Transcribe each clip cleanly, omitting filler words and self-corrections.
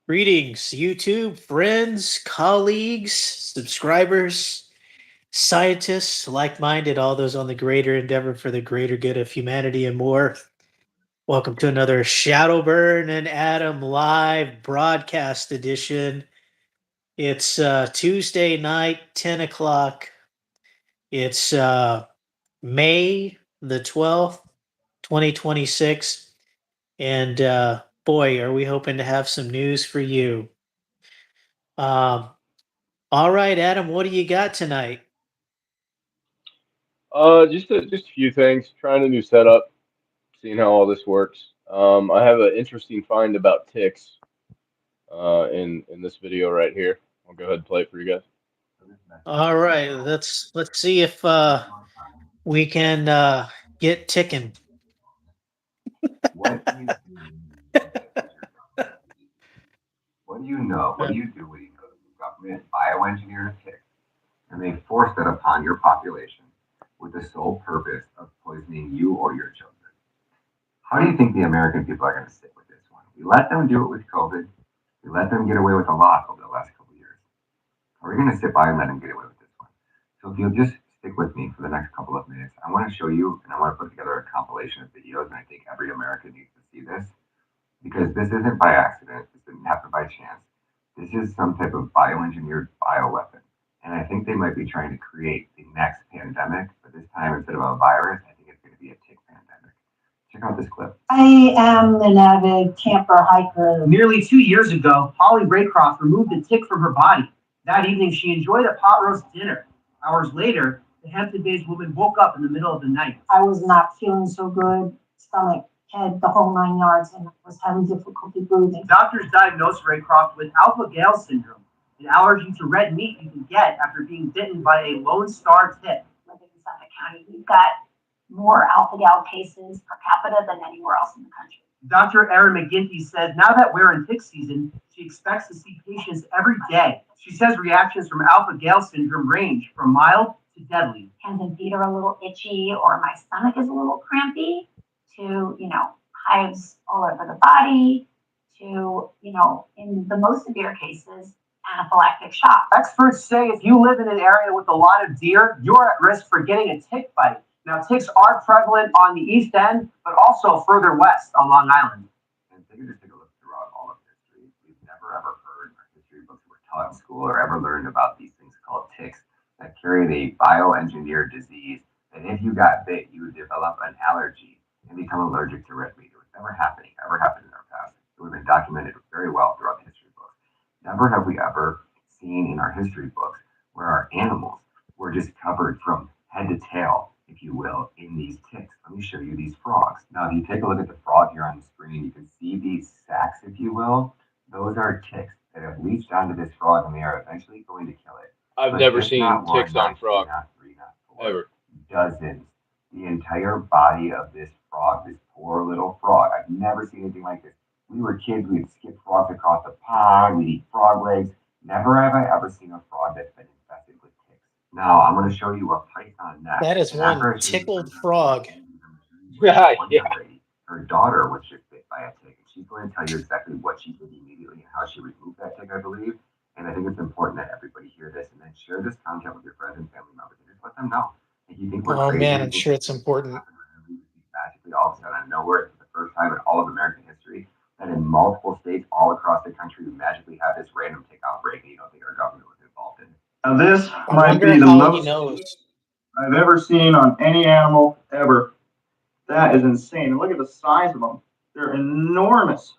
Greetings, YouTube, friends, colleagues, subscribers, scientists, like minded, all those on the greater endeavor for the greater good of humanity and more. Welcome to another Shadowburn and Adam live broadcast edition. It's Tuesday night, 10 o'clock. It's May the 12th, 2026. And boy, are we hoping to have some news for you. Um, All right, Adam, what do you got tonight? Just a few things. Trying a new setup, seeing how all this works. I have an interesting find about ticks in this video right here. I'll go ahead and play it for you guys. All right, let's see if we can get ticking. What do you do when you know that these are government diseases? What do you know? What do you do when you know that the government bioengineered a tick and they forced it upon your population with the sole purpose of poisoning you or your children? How do you think the American people are going to sit with this one? We let them do it with COVID. We let them get away with a lot over the last couple of years. Are we going to sit by and let them get away with this one? So if you'll just stick with me for the next couple of minutes, I want to show you and I want to put together a compilation of videos, and I think every American needs to see this because this isn't by accident. This didn't happen by chance. This is some type of bioengineered bioweapon. And I think they might be trying to create the next pandemic, but this time instead of a virus, I think it's going to be a tick pandemic. Check out this clip. I am an avid camper hiker. Nearly 2 years ago, Holly Raycroft removed a tick from her body. That evening, she enjoyed a pot roast dinner. Hours later, the Hampton Bays woman woke up in the middle of the night. I was not feeling so good, stomach, head, the whole 9 yards, and was having difficulty breathing. Doctors diagnosed Raycroft with alpha-gal syndrome, an allergy to red meat you can get after being bitten by a Lone Star tick. Living in Suffolk County, we've got more alpha-gal cases per capita than anywhere else in the country. Dr. Erin McGinty says now that we're in tick season, she expects to see patients every day. She says reactions from alpha-gal syndrome range from mild to deadly. Hands and feet are a little itchy, or my stomach is a little crampy, to, hives all over the body, to, in the most severe cases, anaphylactic shock. Experts say if you live in an area with a lot of deer, you're at risk for getting a tick bite. Now, ticks are prevalent on the East End, but also further west on Long Island. And take a look throughout all of history. We've never ever heard in our history books that were taught in school or ever learned about these things called ticks that carry a bioengineered disease. And if you got bit, you would develop an allergy and become allergic to red meat. It was never happened in our past. It would have been documented very well throughout the history books. Never have we ever seen in our history books where our animals were just covered from head to tail, if you will, in these ticks. Let me show you these frogs. Now, if you take a look at the frog here on the screen, you can see these sacs, if you will. Those are ticks that have leached onto this frog and they are eventually going to kill it. I've But never just seen not one, ticks on not two, frog not three, not four, ever. dozens. The entire body of this frog, this poor little frog. I've never seen anything like this. We were kids, we'd skip frogs across the pond, we'd eat frog legs. Never have I ever seen a frog that's been infested with ticks. Now, I'm going to show you a python next. That is And after one I show you the tickled python, frog. Yeah, one yeah. young lady, her daughter was just bit by a tick. And she's going to tell you exactly what she did immediately and how she removed that tick, I believe. And I think it's important that everybody hear this and then share this content with your friends and family members and just let them know. If you think we're Oh crazy, man, you I'm think sure this it's is going to important. happen randomly, magically all of a sudden out of nowhere, for the first time in all of American history, that in multiple states all across the country we magically have this random tick outbreak and you don't think our government was involved in it. Now this I might wonder be the how he most knows. I've ever seen on any animal ever. That is insane. And look at the size of them. They're enormous.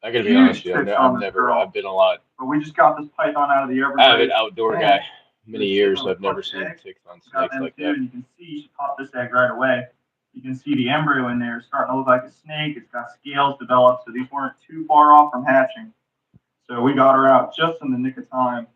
I gotta be honest Huge with you. ticks on I've this never. girl. I've been a lot But we just got this python out of the avid Everglades. outdoor And guy. Many it's years. sitting on I've the never first seen egg. ticks on Got snakes them like too, that. and you can see she popped this egg right away. You can see the embryo in there starting to look like a snake. It's got scales developed, so these weren't too far off from hatching. So we got her out just in the nick of time.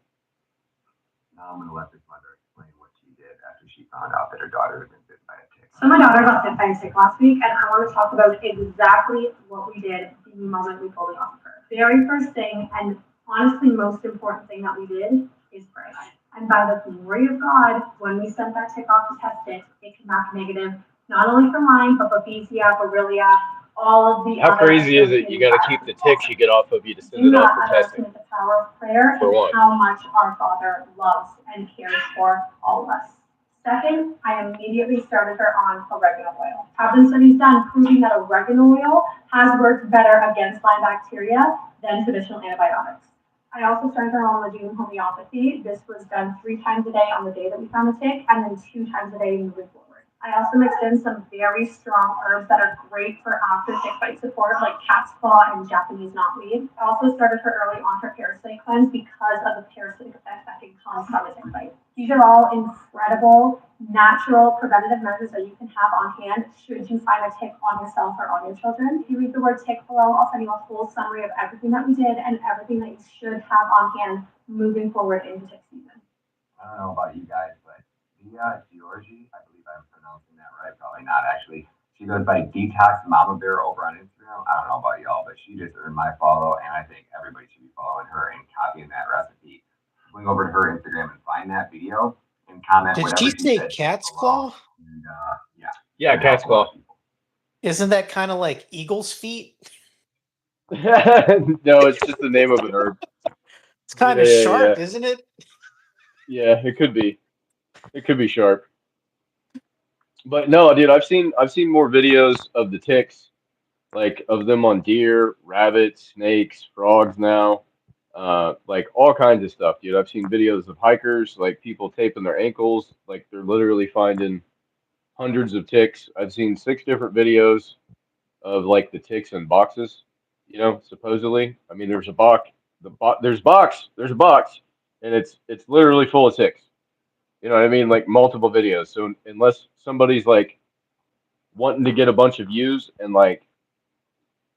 Now I'm going to let this mother explain what she did after she found out that her daughter had been bitten by a tick. So my daughter got bit by a tick last week, and I want to talk about exactly what we did the moment we pulled it off of her. Very first thing, and honestly most important thing that we did is pray. And by the glory of God, when we sent that tick off to test it, it came back negative, not only for Lyme, but Babesia, Borrelia, all of the How other crazy is it? You got to keep the ticks you get off of you to send do it off not for testing. underestimate the power of prayer For and one. how much our Father loves and cares for all of us. Second, I immediately started her on oregano oil. Have been studies done proving that oregano oil has worked better against Lyme bacteria than traditional antibiotics. I also started her on Legume homeopathy. This was done 3 times a day on the day that we found the tick, and then 2 times a day moving forward. I also mixed in some very strong herbs that are great for after tick bite support, like cat's claw and Japanese knotweed. I also started her early on her parasite cleanse because of the parasitic effect that can come from a tick bite. These are all incredible, natural preventative measures that you can have on hand should you find a tick on yourself or on your children. If you read the word tick below, I'll send you a full summary of everything that we did and everything that you should have on hand moving forward into tick season. I don't know about you guys, but Georgie, I believe I'm pronouncing that right. Probably not, actually. She goes by Detox Mama Bear over on Instagram. I don't know about y'all, but she just earned my follow, and I think everybody should be following her and copying that recipe. Going over to her Instagram and find that video and comment Did whatever she she say said cat's below. claw? And Yeah, cat's claw. Isn't that kind of like eagle's feet? No, it's just the name of an herb. It's kind of sharp, isn't it? Yeah, it could be. It could be sharp. But no, dude, I've seen more videos of the ticks, like of them on deer, rabbits, snakes, frogs now, like all kinds of stuff, dude. I've seen videos of hikers, like people taping their ankles, like they're literally finding hundreds of ticks. I've seen 6 different videos of like the ticks in boxes, supposedly. I mean, there's a box, there's a box, and it's literally full of ticks. You know what I mean? Like multiple videos. So unless somebody's like wanting to get a bunch of views and like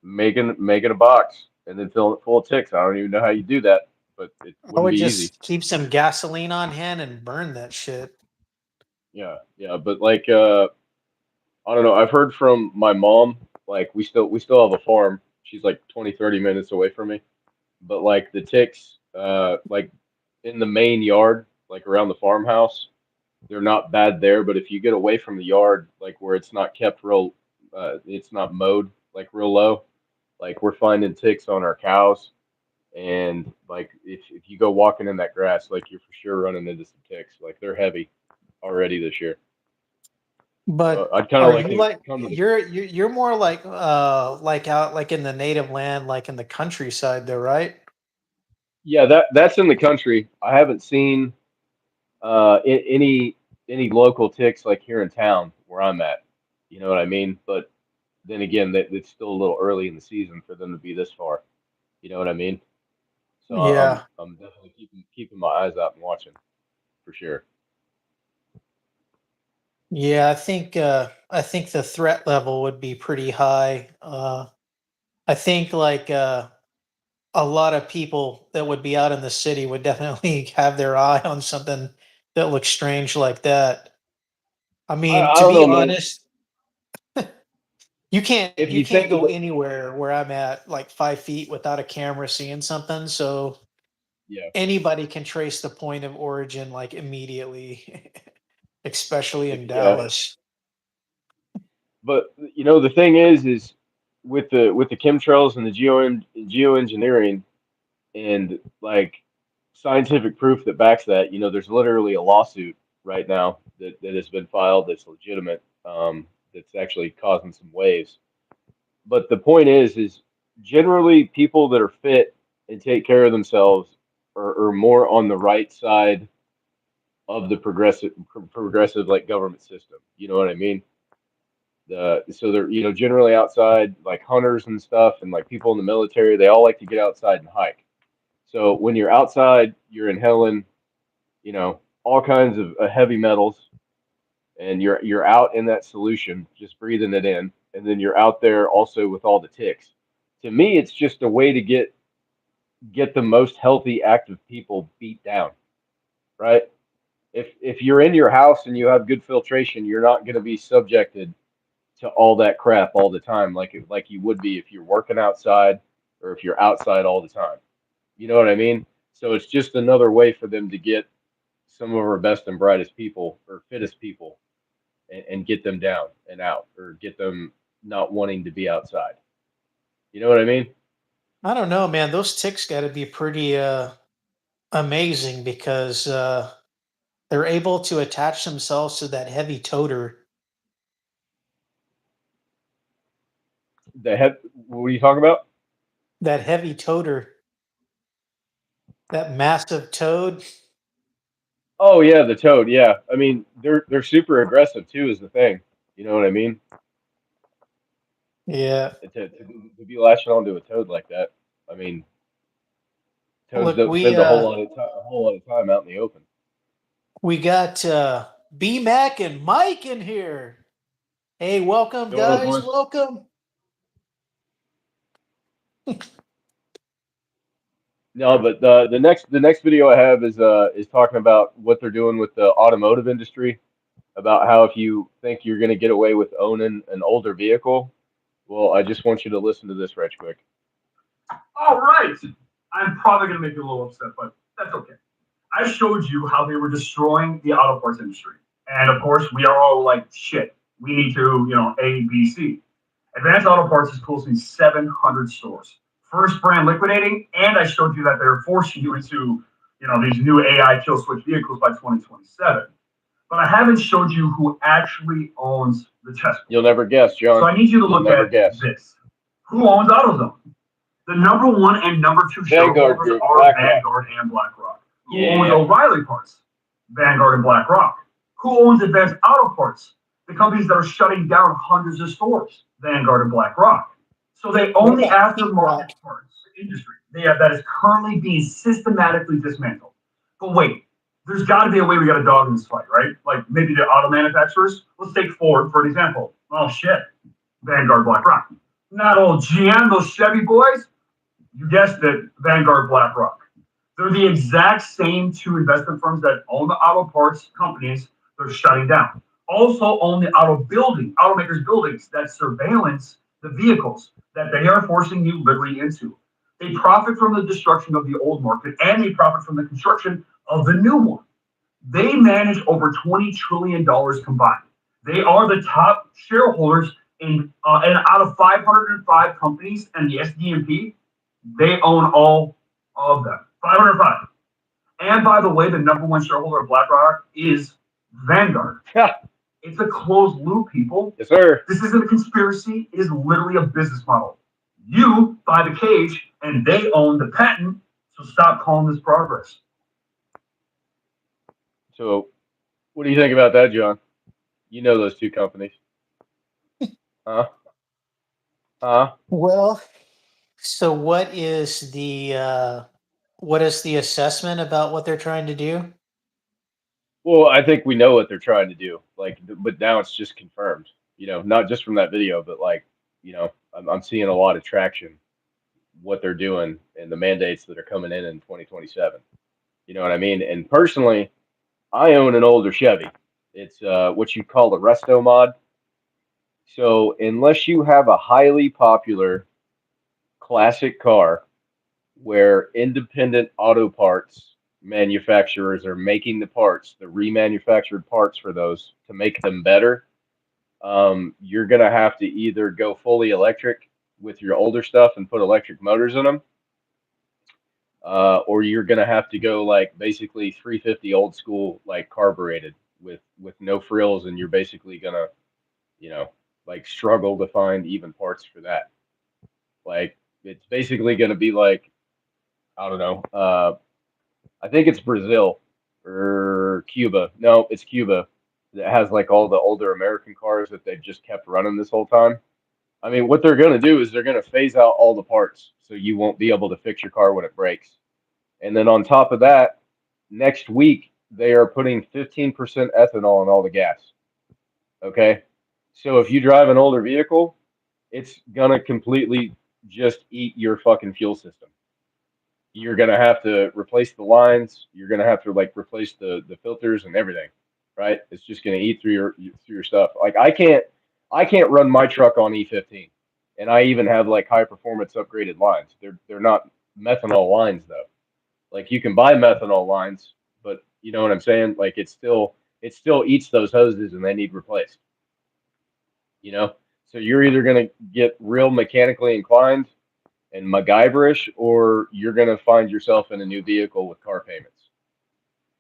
making a box and then filling it full of ticks, I don't even know how you do that, but it I wouldn't would be easy. just keep some gasoline on hand and burn that shit. Yeah, yeah, but like I don't know. I've heard from my mom, like we still have a farm. She's like 20, 30 minutes away from me. But like the ticks, like in the main yard, like around the farmhouse, they're not bad there. But if you get away from the yard, like where it's not kept real, it's not mowed like real low, like we're finding ticks on our cows. And like if you go walking in that grass, like you're for sure running into some ticks. Like they're heavy already this year. So But I'd kind of are like you to like come to the. you're more like out like in the native land, like in the countryside though, right? Yeah, that's in the country. I haven't seen any local ticks like here in town where I'm at. You know what I mean? But then again, it's still a little early in the season for them to be this far. You know what I mean? So I'm Yeah. I'm definitely keeping my eyes out and watching for sure. Yeah, I think the threat level would be pretty high. I think like a lot of people that would be out in the city would definitely have their eye on something that looks strange like that. I mean, I to don't be know, man. honest, you can't If you you can't think go about, anywhere where I'm at like 5 feet without a camera seeing something. So yeah, anybody can trace the point of origin like immediately, especially if in yeah, Dallas. but the thing is with the chemtrails and the geoengineering and like scientific proof that backs that. There's literally a lawsuit right now that has been filed that's legitimate, that's actually causing some waves. But the point is generally people that are fit and take care of themselves are more on the right side of the progressive like government system. You know what I mean? So they're generally outside like hunters and stuff and like people in the military. They all like to get outside and hike. So when you're outside, you're inhaling, all kinds of heavy metals, and you're out in that solution, just breathing it in, and then you're out there also with all the ticks. To me, it's just a way to get the most healthy, active people beat down, right? If you're in your house and you have good filtration, you're not going to be subjected to all that crap all the time, like you would be if you're working outside or if you're outside all the time. You know what I mean? So it's just another way for them to get some of our best and brightest people or fittest people and get them down and out or get them not wanting to be outside. You know what I mean? I don't know, man. Those ticks got to be pretty amazing because they're able to attach themselves to that heavy toter. What are you talking about? That heavy toter. That massive toad. Oh yeah, the toad. Yeah, I mean they're super aggressive too. Is the thing. You know what I mean? Yeah. To be latching onto a toad like that. I mean, toads Look, don't spend a whole lot of time out in the open. we got B Mac and Mike in here. Hey, welcome, Going on, guys. boys? Welcome. No, but the next video I have is talking about what they're doing with the automotive industry, about how if you think you're going to get away with owning an older vehicle, well, I just want you to listen to this right quick. All right. I'm probably going to make you a little upset, but that's okay. I showed you how they were destroying the auto parts industry. And of course, we are all like, shit, we need to, A, B, C. Advanced Auto Parts is closing 700 stores. First brand liquidating, and I showed you that they're forcing you into, these new AI kill switch vehicles by 2027. But I haven't showed you who actually owns the Tesla. You'll never guess, John. So I need you to look at this. Who owns AutoZone? The number one and number two Vanguard shareholders Group, are BlackRock. Vanguard and BlackRock. Who Yeah. owns O'Reilly Parts? Vanguard and BlackRock. Who owns Advanced Auto Parts? The companies that are shutting down hundreds of stores, Vanguard and BlackRock. So they own the aftermarket parts industry that is currently being systematically dismantled. But wait, there's got to be a way we got a dog in this fight, right? Like maybe the auto manufacturers. Let's take Ford for an example. Oh shit, Vanguard, BlackRock. Not old GM, those Chevy boys. You guessed it, Vanguard, BlackRock. They're the exact same two investment firms that own the auto parts companies they're shutting down. Also own the automakers' buildings that surveillance the vehicles that they are forcing you literally into. They profit from the destruction of the old market and they profit from the construction of the new one. They manage over $20 trillion combined. They are the top shareholders and out of 505 companies and the SD&P, they own all of them. 505. And by the way, the number one shareholder of BlackRock is Vanguard. It's a closed loop, people. Yes, sir. This isn't a conspiracy. It is literally a business model. You buy the cage and they own the patent, so stop calling this progress. So, what do you think about that, John? You know those two companies. Huh? Well, so what is the assessment about what they're trying to do? Well, I think we know what they're trying to do. Like, but now it's just confirmed. Not just from that video, but like, I'm seeing a lot of traction. What they're doing and the mandates that are coming in 2027. You know what I mean? And personally, I own an older Chevy. It's what you call a resto mod. So unless you have a highly popular classic car where independent auto parts manufacturers are making the parts, the remanufactured parts for those to make them better, you're going to have to either go fully electric with your older stuff and put electric motors in them, or you're going to have to go like basically 350 old school, like carbureted with no frills, and you're basically going to, like struggle to find even parts for that. Like it's basically going to be like, I don't know. I think it's Brazil or Cuba. No, it's Cuba that has like all the older American cars that they've just kept running this whole time. I mean, what they're going to do is they're going to phase out all the parts so you won't be able to fix your car when it breaks. And then on top of that, next week they are putting 15% ethanol in all the gas. Okay? So if you drive an older vehicle, it's going to completely just eat your fucking fuel system. You're gonna have to replace the lines. You're gonna have to like replace the filters and everything, right? It's just gonna eat through your stuff. Like I can't run my truck on E15, and I even have like high performance upgraded lines. They're not methanol lines though. Like you can buy methanol lines, but you know what I'm saying? Like it still eats those hoses and they need replaced. You know, So you're either going to get real mechanically inclined and MacGyverish, or you're going to find yourself in a new vehicle with car payments.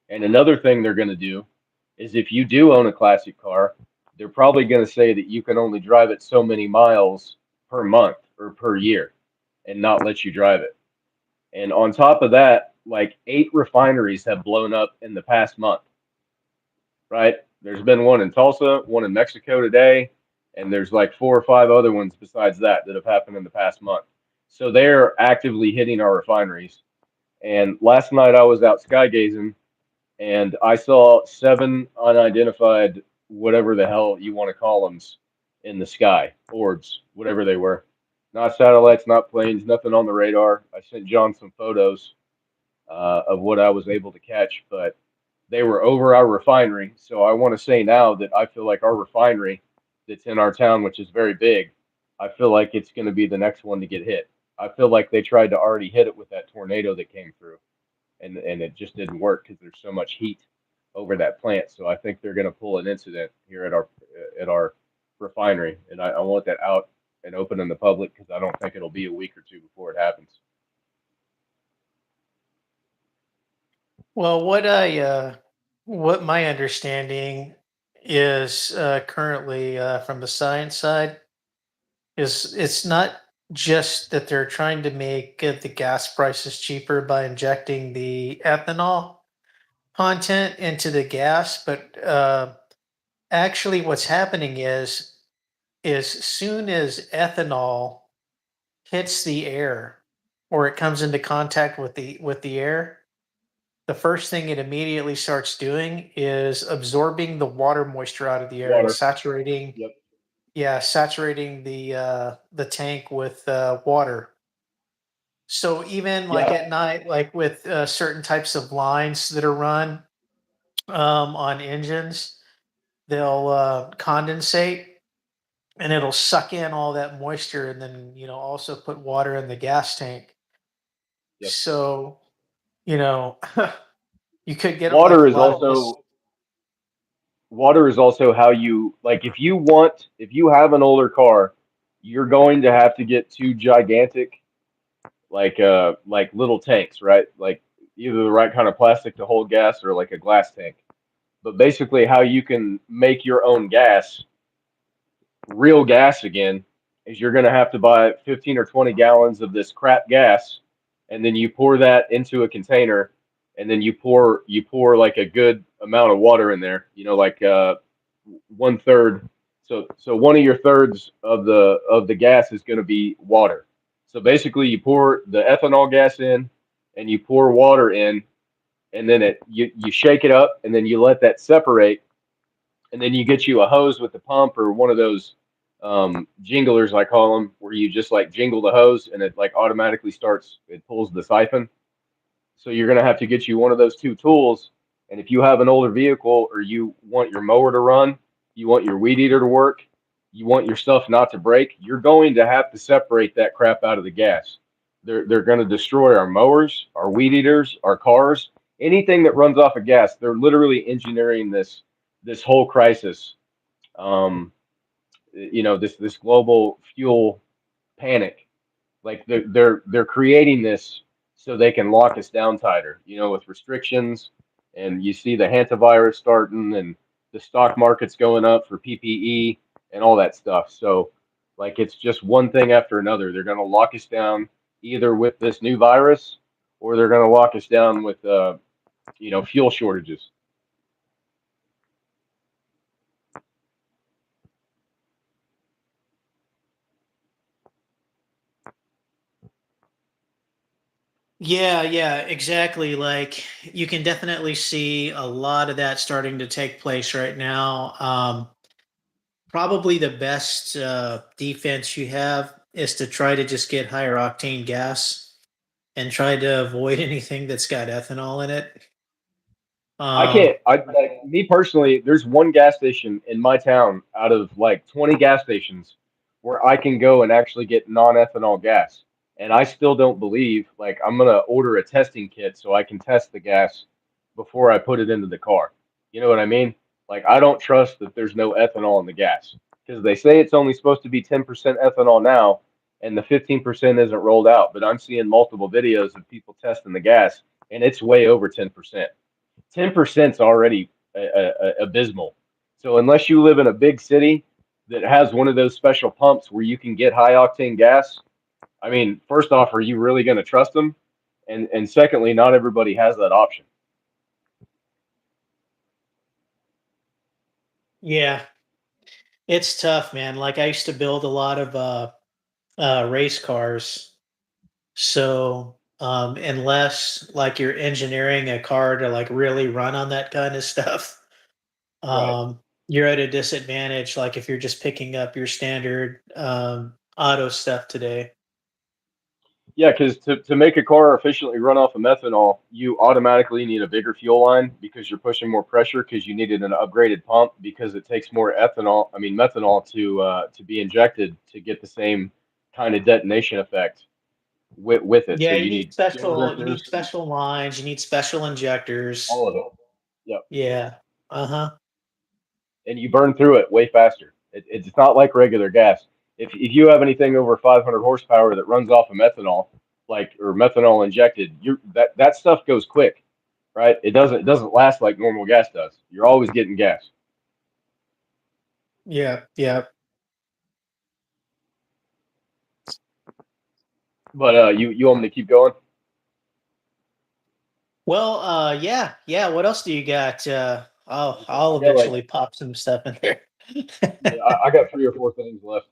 And another thing they're going to do is if you do own a classic car, they're probably going to say that you can only drive it so many miles per month or per year and not let you drive it. And on top of that, like 8 refineries have blown up in the past month, right? There's been one in Tulsa, one in Mexico today, and there's like 4 or 5 other ones besides that that have happened in the past month. So they're actively hitting our refineries. And last night I was out sky gazing and I saw 7 unidentified, whatever the hell you want to call them, in the sky, orbs, whatever they were. Not satellites, not planes, nothing on the radar. I sent John some photos of what I was able to catch, but they were over our refinery. So I want to say now that I feel like our refinery that's in our town, which is very big, I feel like it's going to be the next one to get hit. I feel like they tried to already hit it with that tornado that came through, and it just didn't work because there's so much heat over that plant. So I think they're going to pull an incident here at our refinery, and I want that out and open in the public because I don't think it'll be a week or two before it happens. Well, what my understanding is currently from the science side is it's not just that they're trying to make the gas prices cheaper by injecting the ethanol content into the gas, but actually what's happening is soon as ethanol hits the air or it comes into contact with the air, the first thing it immediately starts doing is absorbing the water moisture out of the air and Water. saturating, Yep. yeah, saturating the tank with water. So even like Yeah. at night, like with certain types of lines that are run on engines, they'll condensate and it'll suck in all that moisture and then also put water in the gas tank. Yep. So you know you could get like Water a is lot of this. also water is also how you like if you have an older car, you're going to have to get 2 gigantic like little tanks, right? Like either the right kind of plastic to hold gas or like a glass tank. But basically how you can make your own gas, real gas again, is you're going to have to buy 15 or 20 gallons of this crap gas, and then you pour that into a container, and then you pour like a good amount of water in there. Like 1/3. So one of your thirds of the gas is going to be water. So basically, you pour the ethanol gas in, and you pour water in, and then you shake it up, and then you let that separate, and then you get you a hose with the pump or one of those jinglers I call them, where you just like jingle the hose and it like automatically starts. It pulls the siphon. So you're gonna have to get you one of those 2 tools. And if you have an older vehicle or you want your mower to run, you want your weed eater to work, you want your stuff not to break, you're going to have to separate that crap out of the gas. They're going to destroy our mowers, our weed eaters, our cars, anything that runs off of gas. They're literally engineering this whole crisis. Um, this global fuel panic. Like they're creating this so they can lock us down tighter, with restrictions. And you see the hantavirus starting, and the stock market's going up for PPE and all that stuff. So like it's just one thing after another. They're going to lock us down either with this new virus, or they're going to lock us down with fuel shortages. Yeah, yeah, exactly. Like you can definitely see a lot of that starting to take place right now. Probably the best defense you have is to try to just get higher octane gas and try to avoid anything that's got ethanol in it. I Um, can't. I like me personally. There's one gas station in my town out of like 20 gas stations where I can go and actually get non-ethanol gas, and I still don't believe. Like I'm gonna order a testing kit so I can test the gas before I put it into the car. You know what I mean? Like I don't trust that there's no ethanol in the gas because they say it's only supposed to be 10% ethanol now, and the 15% isn't rolled out. But I'm seeing multiple videos of people testing the gas, and it's way over 10%. 10% is already abysmal. So unless you live in a big city that has one of those special pumps where you can get high octane gas, I mean, first off, are you really going to trust them? And secondly, not everybody has that option. Yeah, it's tough, man. Like I used to build a lot of race cars. So unless like you're engineering a car to like really run on that kind of stuff, Right. you're at a disadvantage. Like if you're just picking up your standard auto stuff today. Yeah, because to make a car efficiently run off of methanol, you automatically need a bigger fuel line because you're pushing more pressure because you needed an upgraded pump because it takes more methanol to be injected to get the same kind of detonation effect with it. So Yeah, you need fuel you need injectors, special lines, you need special injectors. all of it. Yep. Yeah. Uh-huh. And you burn through it way faster. It's not like regular gas. If you have anything over 500 horsepower that runs off of methanol, like or methanol injected, that stuff goes quick, right? It doesn't last like normal gas does. You're always getting gas. Yeah, yeah. But you want me to keep going? Well, yeah, yeah. What else do you got? I'll I got like eventually pop some stuff in there. yeah, I got 3 or 4 things left.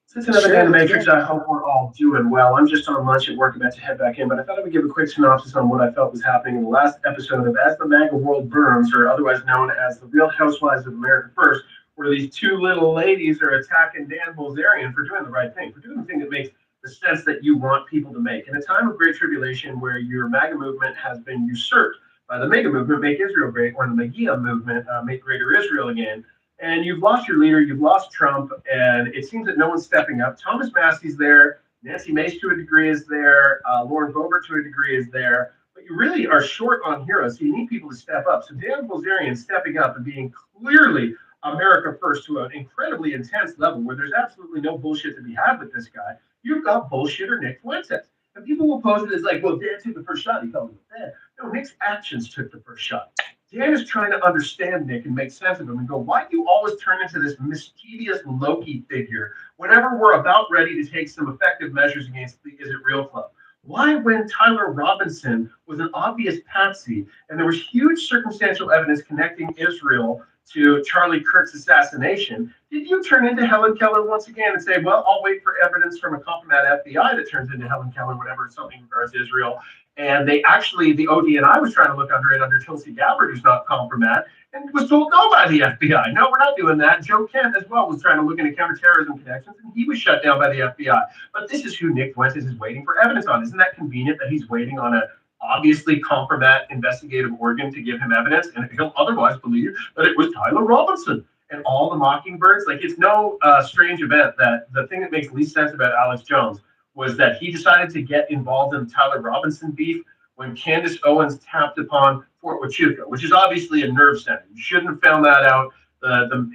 Since another guy Sure, in the let's Matrix, go. I hope we're all doing well. I'm just on lunch at work, about to head back in, but I thought I would give a quick synopsis on what I felt was happening in the last episode of As the MAGA World Burns, or otherwise known as The Real Housewives of America First, where these two little ladies are attacking Dan Bilzerian for doing the right thing, for doing the thing that makes the sense that you want people to make. In a time of great tribulation where your MAGA movement has been usurped by the MAGA movement, Make Israel Great, or the MAGIA movement, Make Greater Israel Again, and you've lost your leader, you've lost Trump, and it seems that no one's stepping up. Thomas Massey's there, Nancy Mace to a degree is there, Lauren Boebert to a degree is there, but you really are short on heroes, so you need people to step up. So Dan Bilzerian stepping up and being clearly America First to an incredibly intense level where there's absolutely no bullshit to be had with this guy. You've got bullshitter Nick Fuentes. And people will pose it as like, well, Dan took the first shot. He called him dead. No, Nick's actions took the first shot. Dan is trying to understand Nick and make sense of him and go, why do you always turn into this mischievous Loki figure whenever we're about ready to take some effective measures against the Is It Real Club? Why, when Tyler Robinson was an obvious patsy and there was huge circumstantial evidence connecting Israel to Charlie Kirk's assassination, did you turn into Helen Keller once again and say, well, I'll wait for evidence from a compromat FBI that turns into Helen Keller, whatever, something regards Israel? And they actually, the ODNI was trying to look under it under Tulsi Gabbard, who's not compromat, and was told no by the FBI. No, we're not doing that. Joe Kent as well was trying to look into counterterrorism connections, and he was shut down by the FBI. But this is who Nick Fuentes is waiting for evidence on. Isn't that convenient that he's waiting on a obviously compromat investigative organ to give him evidence, and he'll otherwise believe that it was Tyler Robinson and all the Mockingbirds? Like, it's no strange event that the thing that makes least sense about Alex Jones was that he decided to get involved in the Tyler Robinson beef when Candace Owens tapped upon Fort Huachuca, which is obviously a nerve center. You shouldn't have found that out.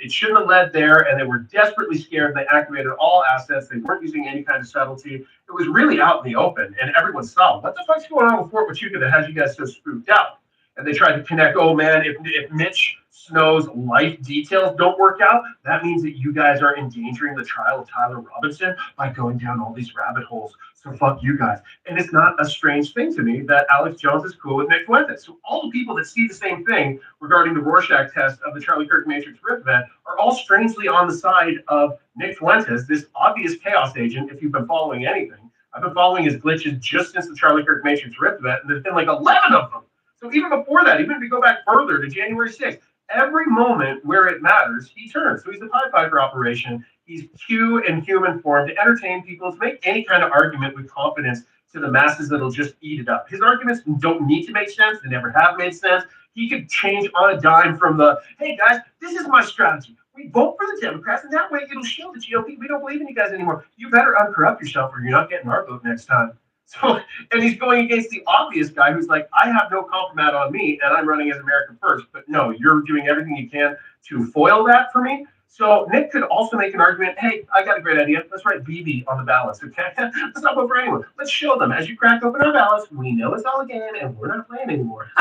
It shouldn't have led there, and they were desperately scared. They activated all assets. They weren't using any kind of subtlety. It was really out in the open, and everyone saw what the fuck's going on with Fort Huachuca that has you guys so spooked out. And they tried to connect, oh man, if Mitch Snow's life details don't work out, that means that you guys are endangering the trial of Tyler Robinson by going down all these rabbit holes. So fuck you guys. And it's not a strange thing to me that Alex Jones is cool with Nick Fuentes. So all the people that see the same thing regarding the Rorschach test of the Charlie Kirk Matrix Rip event are all strangely on the side of Nick Fuentes, this obvious chaos agent, if you've been following anything. I've been following his glitches just since the Charlie Kirk Matrix Rip event, and there's been like 11 of them. So even before that, even if we go back further to January 6th, every moment where it matters, he turns. So he's the Pied Piper operation. He's Q in human form to entertain people, to make any kind of argument with confidence to the masses that'll just eat it up. His arguments don't need to make sense. They never have made sense. He could change on a dime from the, hey guys, this is my strategy. We vote for the Democrats, and that way it'll shield the GOP. We don't believe in you guys anymore. You better uncorrupt yourself or you're not getting our vote next time. So, and he's going against the obvious guy who's like, I have no compromat on me and I'm running as America First. But no, you're doing everything you can to foil that for me. So Nick could also make an argument, hey, I got a great idea. Let's write BB on the ballots, okay? Let's not vote for anyone. Let's show them as you crack open our ballots, we know it's all a game and we're not playing anymore.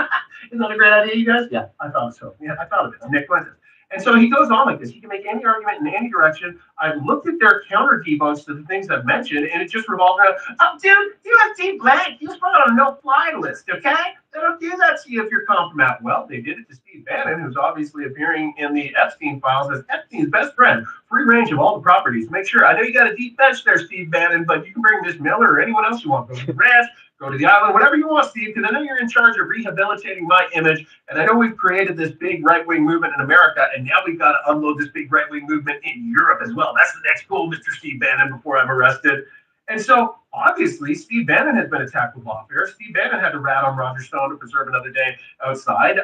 Isn't that a great idea, you guys? Yeah, I thought so. Yeah, I thought of it. Nick Fuentes. And so he goes on like this. He can make any argument in any direction. I've looked at their counter debunks to the things I've mentioned, and it just revolves around, oh, dude, you have Steve Blank. He was put on a no-fly list, okay? They don't do that to you if you're compromised. Well, they did it to Steve Bannon, who's obviously appearing in the Epstein files as Epstein's best friend. Free range of all the properties. Make sure, I know you got a deep bench there, Steve Bannon, but you can bring Miss Miller or anyone else you want. Go to the ranch, go to the island, whatever you want, Steve, because I know you're in charge of rehabilitating my image. And I know we've created this big right-wing movement in America, and now we've got to unload this big right-wing movement in Europe as well. That's the next goal, Mr. Steve Bannon, before I'm arrested. And so, obviously, Steve Bannon has been attacked with lawfare. Steve Bannon had to rat on Roger Stone to preserve another day outside.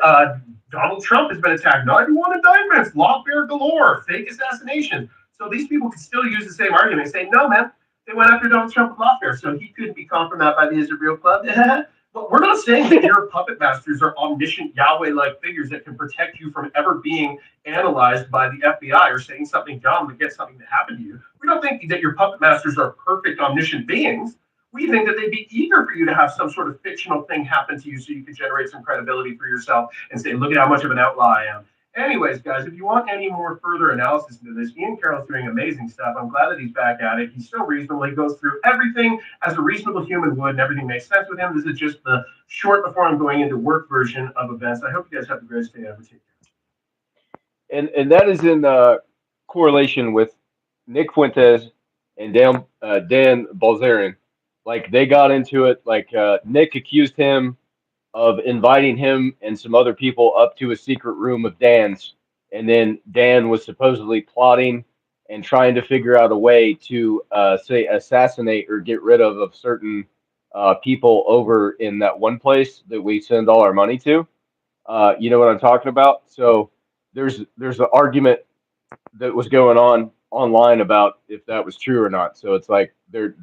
Donald Trump has been attacked. 91 indictments, lawfare galore, fake assassination. So these people could still use the same argument and say, no, man, they went after Donald Trump with lawfare, so he couldn't be compromised by the Israel Club. But we're not saying that your puppet masters are omniscient Yahweh-like figures that can protect you from ever being analyzed by the FBI or saying something dumb to get something to happen to you. We don't think that your puppet masters are perfect omniscient beings. We think that they'd be eager for you to have some sort of fictional thing happen to you so you can generate some credibility for yourself and say, look at how much of an outlaw I am. Anyways, guys, if you want any more further analysis into this, Ian Carroll's doing amazing stuff. I'm glad that he's back at it. He's so reasonable. He goes through everything as a reasonable human would, and everything makes sense with him. This is just the short before I'm going into work version of events. I hope you guys have the greatest day ever. Take care. And that is in correlation with Nick Fuentes and Dan Balzerian. Like they got into it. Like Nick accused him of inviting him and some other people up to a secret room of Dan's, and then Dan was supposedly plotting and trying to figure out a way to say assassinate or get rid of certain people over in that one place that we send all our money to. You know what I'm talking about? So there's an argument that was going on online about if that was true or not. So it's like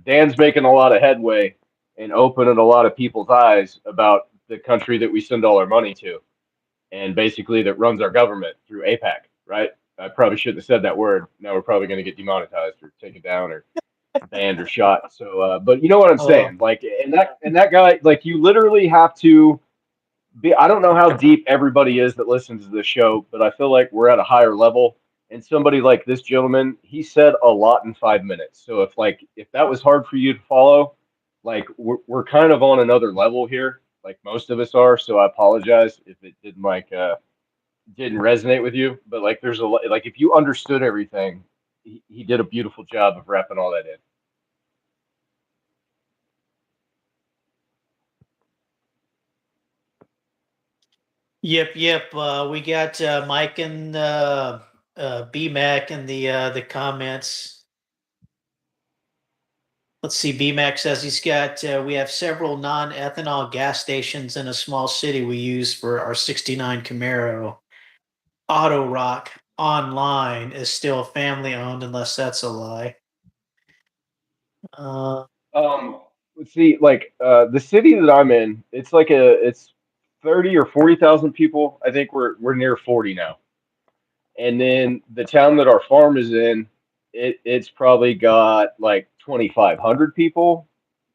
Dan's making a lot of headway and opening a lot of people's eyes about the country that we send all our money to, and basically that runs our government through APAC, right? I probably shouldn't have said that word. Now we're probably going to get demonetized or taken down or banned or shot. So, but you know what I'm saying? Like, and that guy, like, you literally have to be. I don't know how deep everybody is that listens to this show, but I feel like we're at a higher level. And somebody like this gentleman, he said a lot in 5 minutes. So if that was hard for you to follow, like we're kind of on another level here, like most of us are. So I apologize if it didn't resonate with you. But like there's a like if you understood everything, he did a beautiful job of wrapping all that in. Yep. We got Mike and BMAC in the comments. Let's see. BMAC says he's got. We have several non-ethanol gas stations in a small city we use for our '69 Camaro. Auto Rock online is still family owned, unless that's a lie. Let's see, like the city that I'm in, it's 30 or 40,000 people. I think we're near 40 now. And then the town that our farm is in, it's probably got like 2,500 people,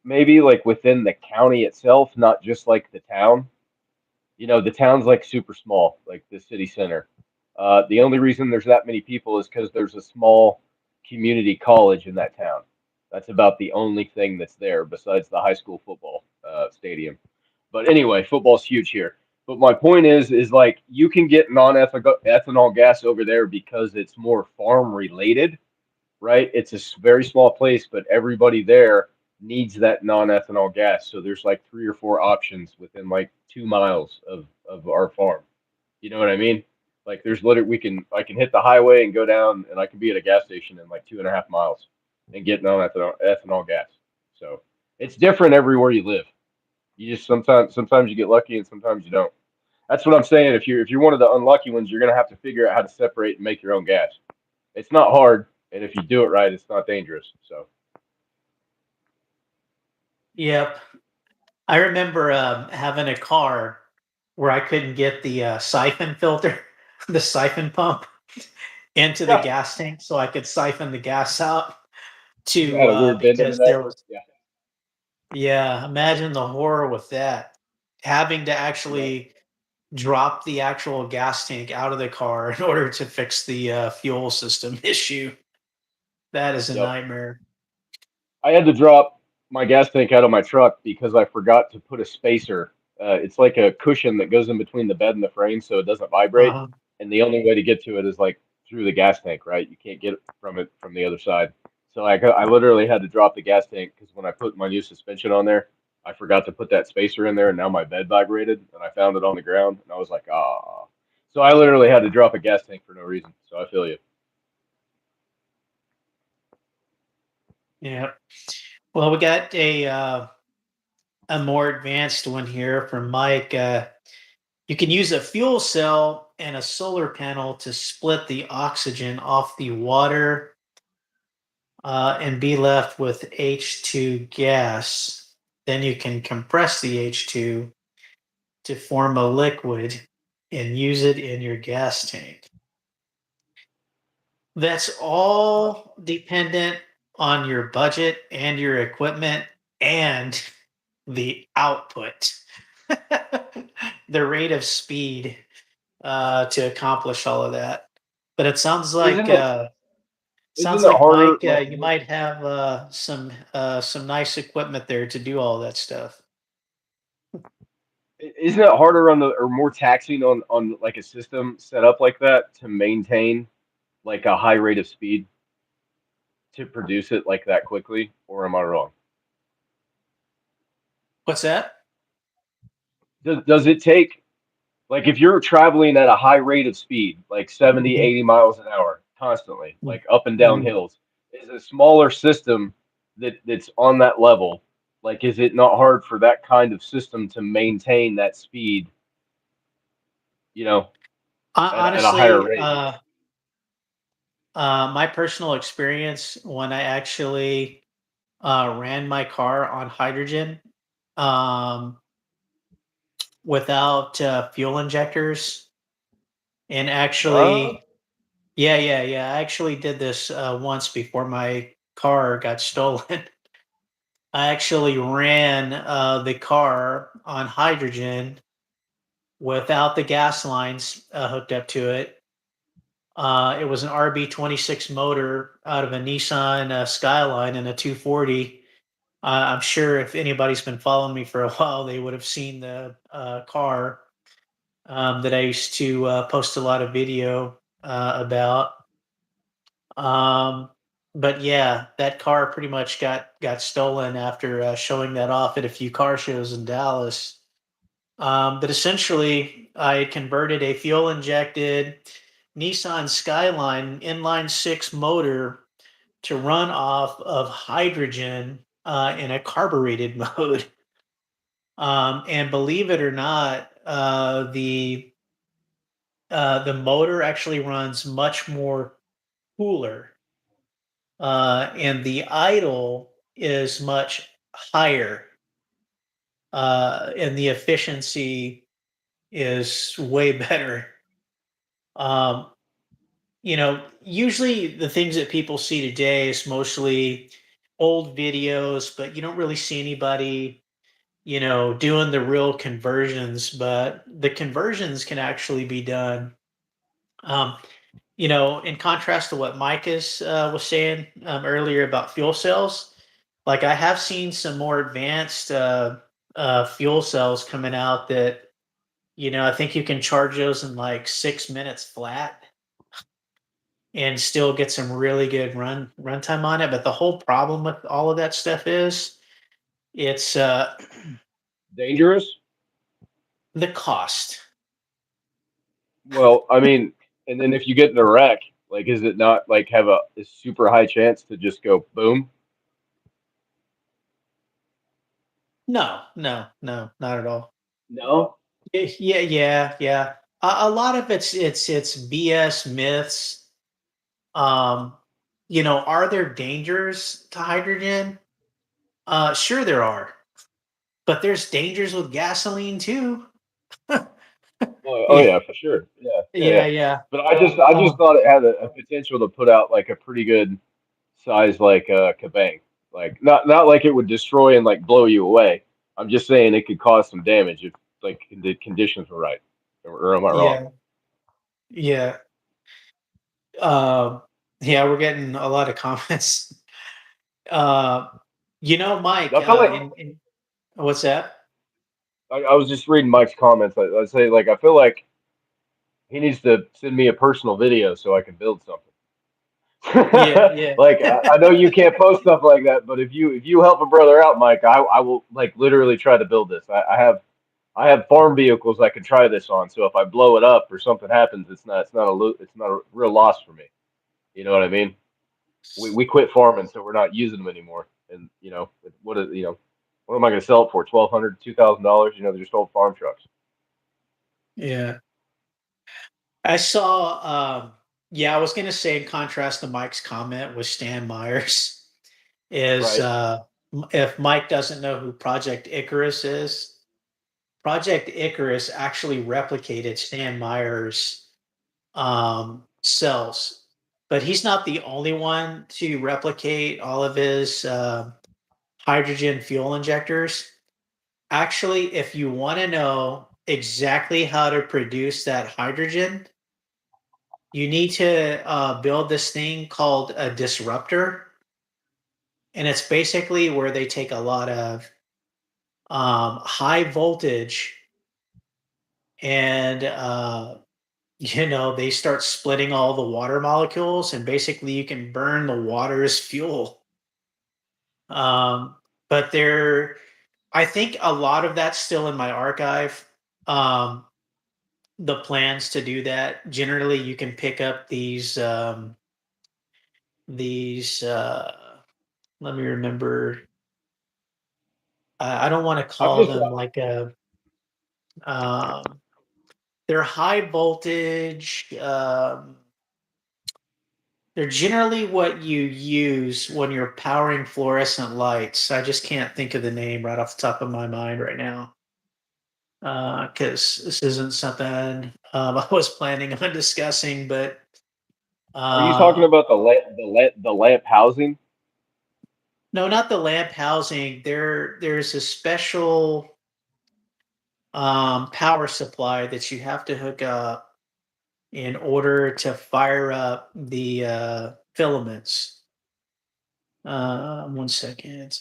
maybe like within the county itself, not just like the town. You know, the town's like super small, like the city center. The only reason there's that many people is because there's a small community college in that town. That's about the only thing that's there besides the high school football stadium. But anyway, football's huge here. But my point is like you can get non-ethanol gas over there because it's more farm related, right? It's a very small place, but everybody there needs that non-ethanol gas. So there's like 3 or 4 options within like 2 miles of our farm. You know what I mean? Like there's literally I can hit the highway and go down and I can be at a gas station in like 2.5 miles and get non-ethanol gas. So it's different everywhere you live. You just sometimes you get lucky and sometimes you don't. That's what I'm saying. If you're one of the unlucky ones, you're gonna have to figure out how to separate and make your own gas. It's not hard, and if you do it right, it's not dangerous. So Yep. I remember having a car where I couldn't get the siphon filter, the siphon pump. into the gas tank so I could siphon the gas out You had to a weird bend in the because neck. there was Yeah. yeah, imagine the horror with that. Having to Yep. actually drop the actual gas tank out of the car in order to fix the fuel system issue. That is a Yep. nightmare. I had to drop my gas tank out of my truck because I forgot to put a spacer. It's like a cushion that goes in between the bed and the frame so it doesn't vibrate. Uh-huh. And the only way to get to it is like through the gas tank, right? You can't get it from the other side. So I literally had to drop the gas tank because when I put my new suspension on there, I forgot to put that spacer in there, and now my bed vibrated, and I found it on the ground, and I was like, ah. So I literally had to drop a gas tank for no reason. So I feel you. Yeah. Well, we got a more advanced one here from Mike. You can use a fuel cell and a solar panel to split the oxygen off the water and be left with H2 gas. Then you can compress the H2 to form a liquid and use it in your gas tank. That's all dependent on your budget and your equipment and the output, the rate of speed to accomplish all of that. But it Isn't it? Isn't sounds it like harder? Mike, Like, you might have some nice equipment there to do all that stuff. isn't it harder on the or more taxing on like a system set up like that to maintain like a high rate of speed to produce it like that quickly? Or am I wrong? What's that? Does it take like if you're traveling at a high rate of speed, like 70, Mhm. 80 miles an hour constantly, like up and down Mhm. hills, is a smaller system that's on that level, like is it not hard for that kind of system to maintain that speed, you know, at a higher Honestly, rate? my personal experience when I actually ran my car on hydrogen um, without fuel injectors, and Uh, actually, yeah, I actually did this once before my car got stolen. I actually ran the car on hydrogen without the gas lines hooked up to it. It was an RB26 motor out of a Nissan Skyline and a 240. I'm sure if anybody's been following me for a while, they would have seen the car that I used to post a lot of video about. Um, but yeah, that car pretty much got stolen after showing that off at a few car shows in Dallas. But essentially, I converted a fuel injected Nissan Skyline inline six motor to run off of hydrogen in a carbureted mode. And believe it or not, the motor actually runs much more cooler, and the idle is much higher, and the efficiency is way better. Um, usually the things that people see today is mostly old videos, but you don't really see anybody, doing the real conversions. But the conversions can actually be done. Um, in contrast to what Mike was saying earlier about fuel cells, like I have seen some more advanced fuel cells coming out that I think you can charge those in like 6 minutes flat and still get some really good runtime on it. But the whole problem with all of that stuff is it's dangerous? the cost. Well, I mean, and then if you get in a wreck, like, is it not like have a super high chance to just go boom? No, no, no, not at all. No. Yeah. A lot of it's BS myths. Um, are there dangers to hydrogen? Sure there are, but there's dangers with gasoline too. Oh Yeah, yeah, for sure. Yeah, yeah, yeah, yeah. yeah. But I just Oh, thought it had a potential to put out like a pretty good size like kabang. Like not like it would destroy and like blow you away. I'm just saying it could cause some damage if like the conditions were right. Or am I wrong? yeah, yeah. Um, yeah, we're getting a lot of comments. Uh, Mike, I feel like what's that? I was just reading Mike's comments. I say like I feel like he needs to send me a personal video so I can build something. Yeah, yeah. Like I know you can't post stuff like that, but if you help a brother out, Mike, I will like literally try to build this. I have farm vehicles I can try this on. So if I blow it up or something happens, it's not a real loss for me. You know what I mean? We quit farming, so we're not using them anymore. And what am I going to sell it for? $1,200, $2,000? They're just old farm trucks, Yeah. I saw, yeah, I was gonna say in contrast to Mike's comment with Stan Myers, is right? if Mike doesn't know who Project Icarus is, Project Icarus actually replicated Stan Myers' cells, but he's not the only one to replicate all of his hydrogen fuel injectors. Actually, if you want to know exactly how to produce that hydrogen, you need to build this thing called a disruptor. And it's basically where they take a lot of high voltage and, they start splitting all the water molecules, and basically you can burn the water as fuel. Um, but I think a lot of that's still in my archive. Um, the plans to do that. Generally, you can pick up these. Let me remember. I don't want to I've call just them like a. Um, they're high voltage. They're generally what you use when you're powering fluorescent lights. I just can't think of the name right off the top of my mind right now. Because this isn't something I was planning on discussing, but Are you talking uh, about the lamp housing? no, not the lamp housing. There's a special power supply that you have to hook up in order to fire up the filaments. One second.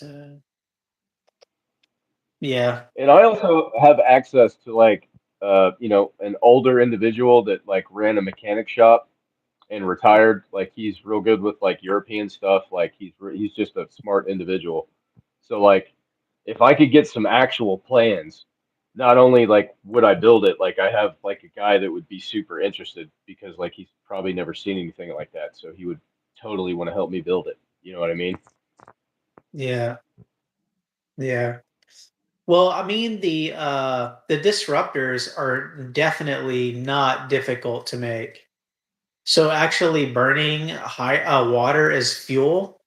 Yeah, And I also have access to like an older individual that like ran a mechanic shop and retired. Like he's real good with like European stuff. Like he's just a smart individual. So like if I could get some actual plans, not only like would I build it, like I have like a guy that would be super interested because like he's probably never seen anything like that. So he would totally want to help me build it. You know what I mean? yeah, yeah. Well, I mean the disruptors are definitely not difficult to make. So actually burning high water as fuel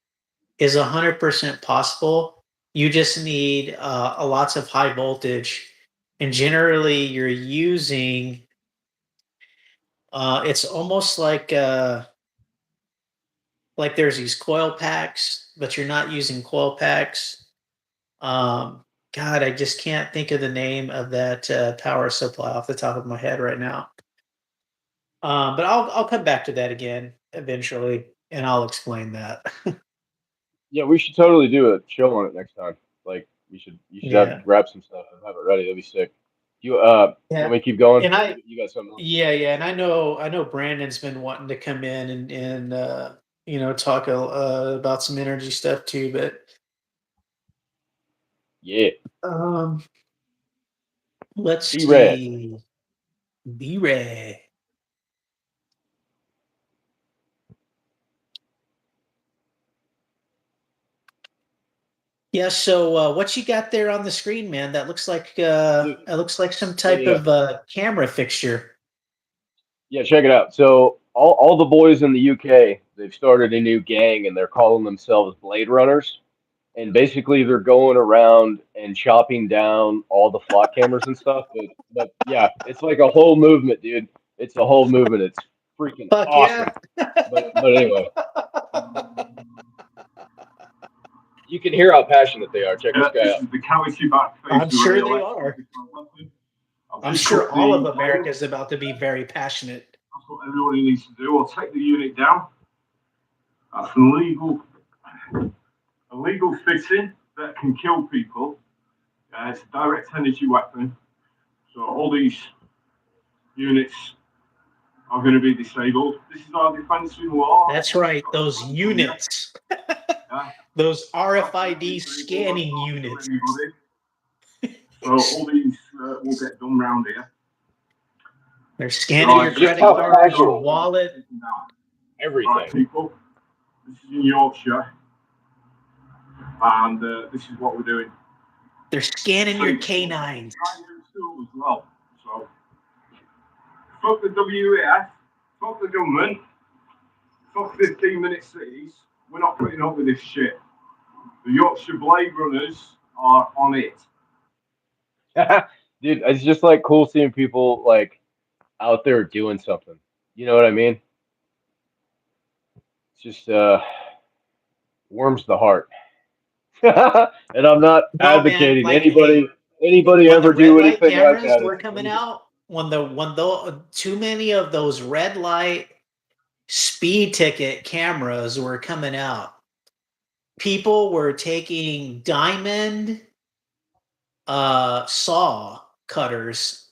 is 100% possible. You just need lots of high voltage, and generally you're using. It's almost like there's these coil packs, but you're not using coil packs. Um, God, I just can't think of the name of that power supply off the top of my head right now. But I'll come back to that again eventually, and I'll explain that. Yeah, we should totally do a show on it next time. Like you should have Yeah, grab some stuff and have it ready. That'd be sick. You want yeah, me to keep going? and You got something else? yeah, and I know Brandon's been wanting to come in and talk about some energy stuff too, but Yeah. um, let's Be rad. see. Be Ray. Yeah, so what you got there on the screen, man? That looks like some Yeah, type yeah. of camera fixture. Yeah, check it out. So all the boys in the UK, they've started a new gang and they're calling themselves Blade Runners. and basically they're going around and chopping down all the flock cameras and stuff. But yeah, it's like a whole movement, dude. It's a whole movement. It's freaking Fuck yeah. awesome. But anyway, you can hear how passionate they are. Check this guy This out. is the cavity back face I'm of the sure real they electron are. weapon. I've I'm just sure cut all of the America cable. is about to be very passionate. That's what everybody needs to do. I'll take the unit down. That's an illegal fitting that can kill people. It's a direct energy weapon. So all these units are going to be disabled. This is our defense in law. That's right. Those units, those RFID scanning units. So all these will get done round here. They're scanning your Just credit how card, your passionate. wallet. Everything. Right, people. This is in Yorkshire, and this is what we're doing. They're scanning your canines. As well. So, fuck the WEF, fuck the government, fuck 15-minute cities. We're not putting up with this shit. The Yorkshire Blade Runners are on it. Dude, it's just like cool seeing people like out there doing something. You know what I mean? It's just warms the heart. And I'm not No, man, advocating like, hey, anybody when the ever red do light anything like cameras that. were It's coming crazy. out, when too many of those red light speed ticket cameras were coming out, people were taking diamond saw cutters,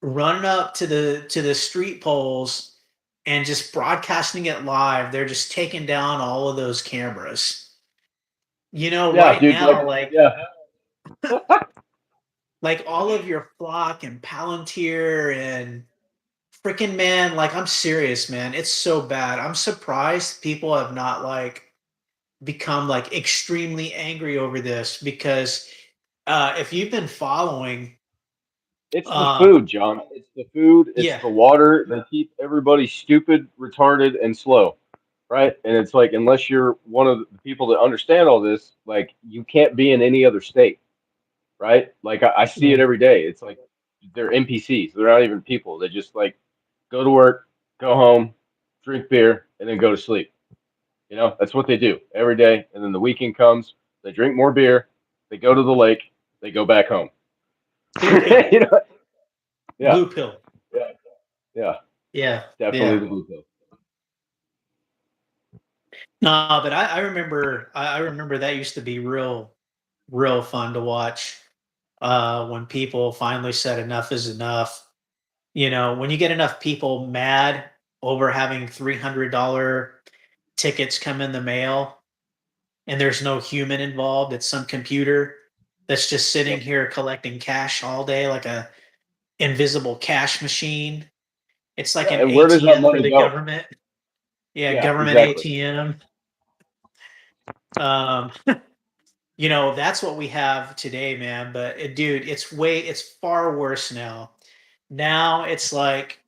running up to the street poles and just broadcasting it live. They're just taking down all of those cameras. You know, Yeah, right dude, now, like yeah. like all of your Flock and Palantir and freaking, man, like, I'm serious, man. It's so bad. I'm surprised people have not like become like extremely angry over this, because if you've been following, It's the uh, food, John. It's the food, it's yeah, the water. They keep everybody stupid, retarded, and slow. Right? And it's like unless you're one of the people that understand all this, like you can't be in any other state. Right? Like I see it yeah, every day. It's like they're NPCs. They're not even people. They just like go to work, go home, drink beer, and then go to sleep. You know, that's what they do every day. And then the weekend comes, they drink more beer, they go to the lake, they go back home. blue pill, You know? Yeah, blue pill, yeah, yeah. yeah, Definitely yeah. the blue pill. No, but I remember, I remember that used to be real fun to watch. When people finally said enough is enough. You know, when you get enough people mad over having $300 tickets come in the mail and there's no human involved, it's some computer that's just sitting Yep. here collecting cash all day like a invisible cash machine. It's like Yeah, an and where does that ATM for money the go? government. Yeah, Yeah, government exactly. ATM. Um, you know, that's what we have today, man. But dude, it's far worse now. Now it's like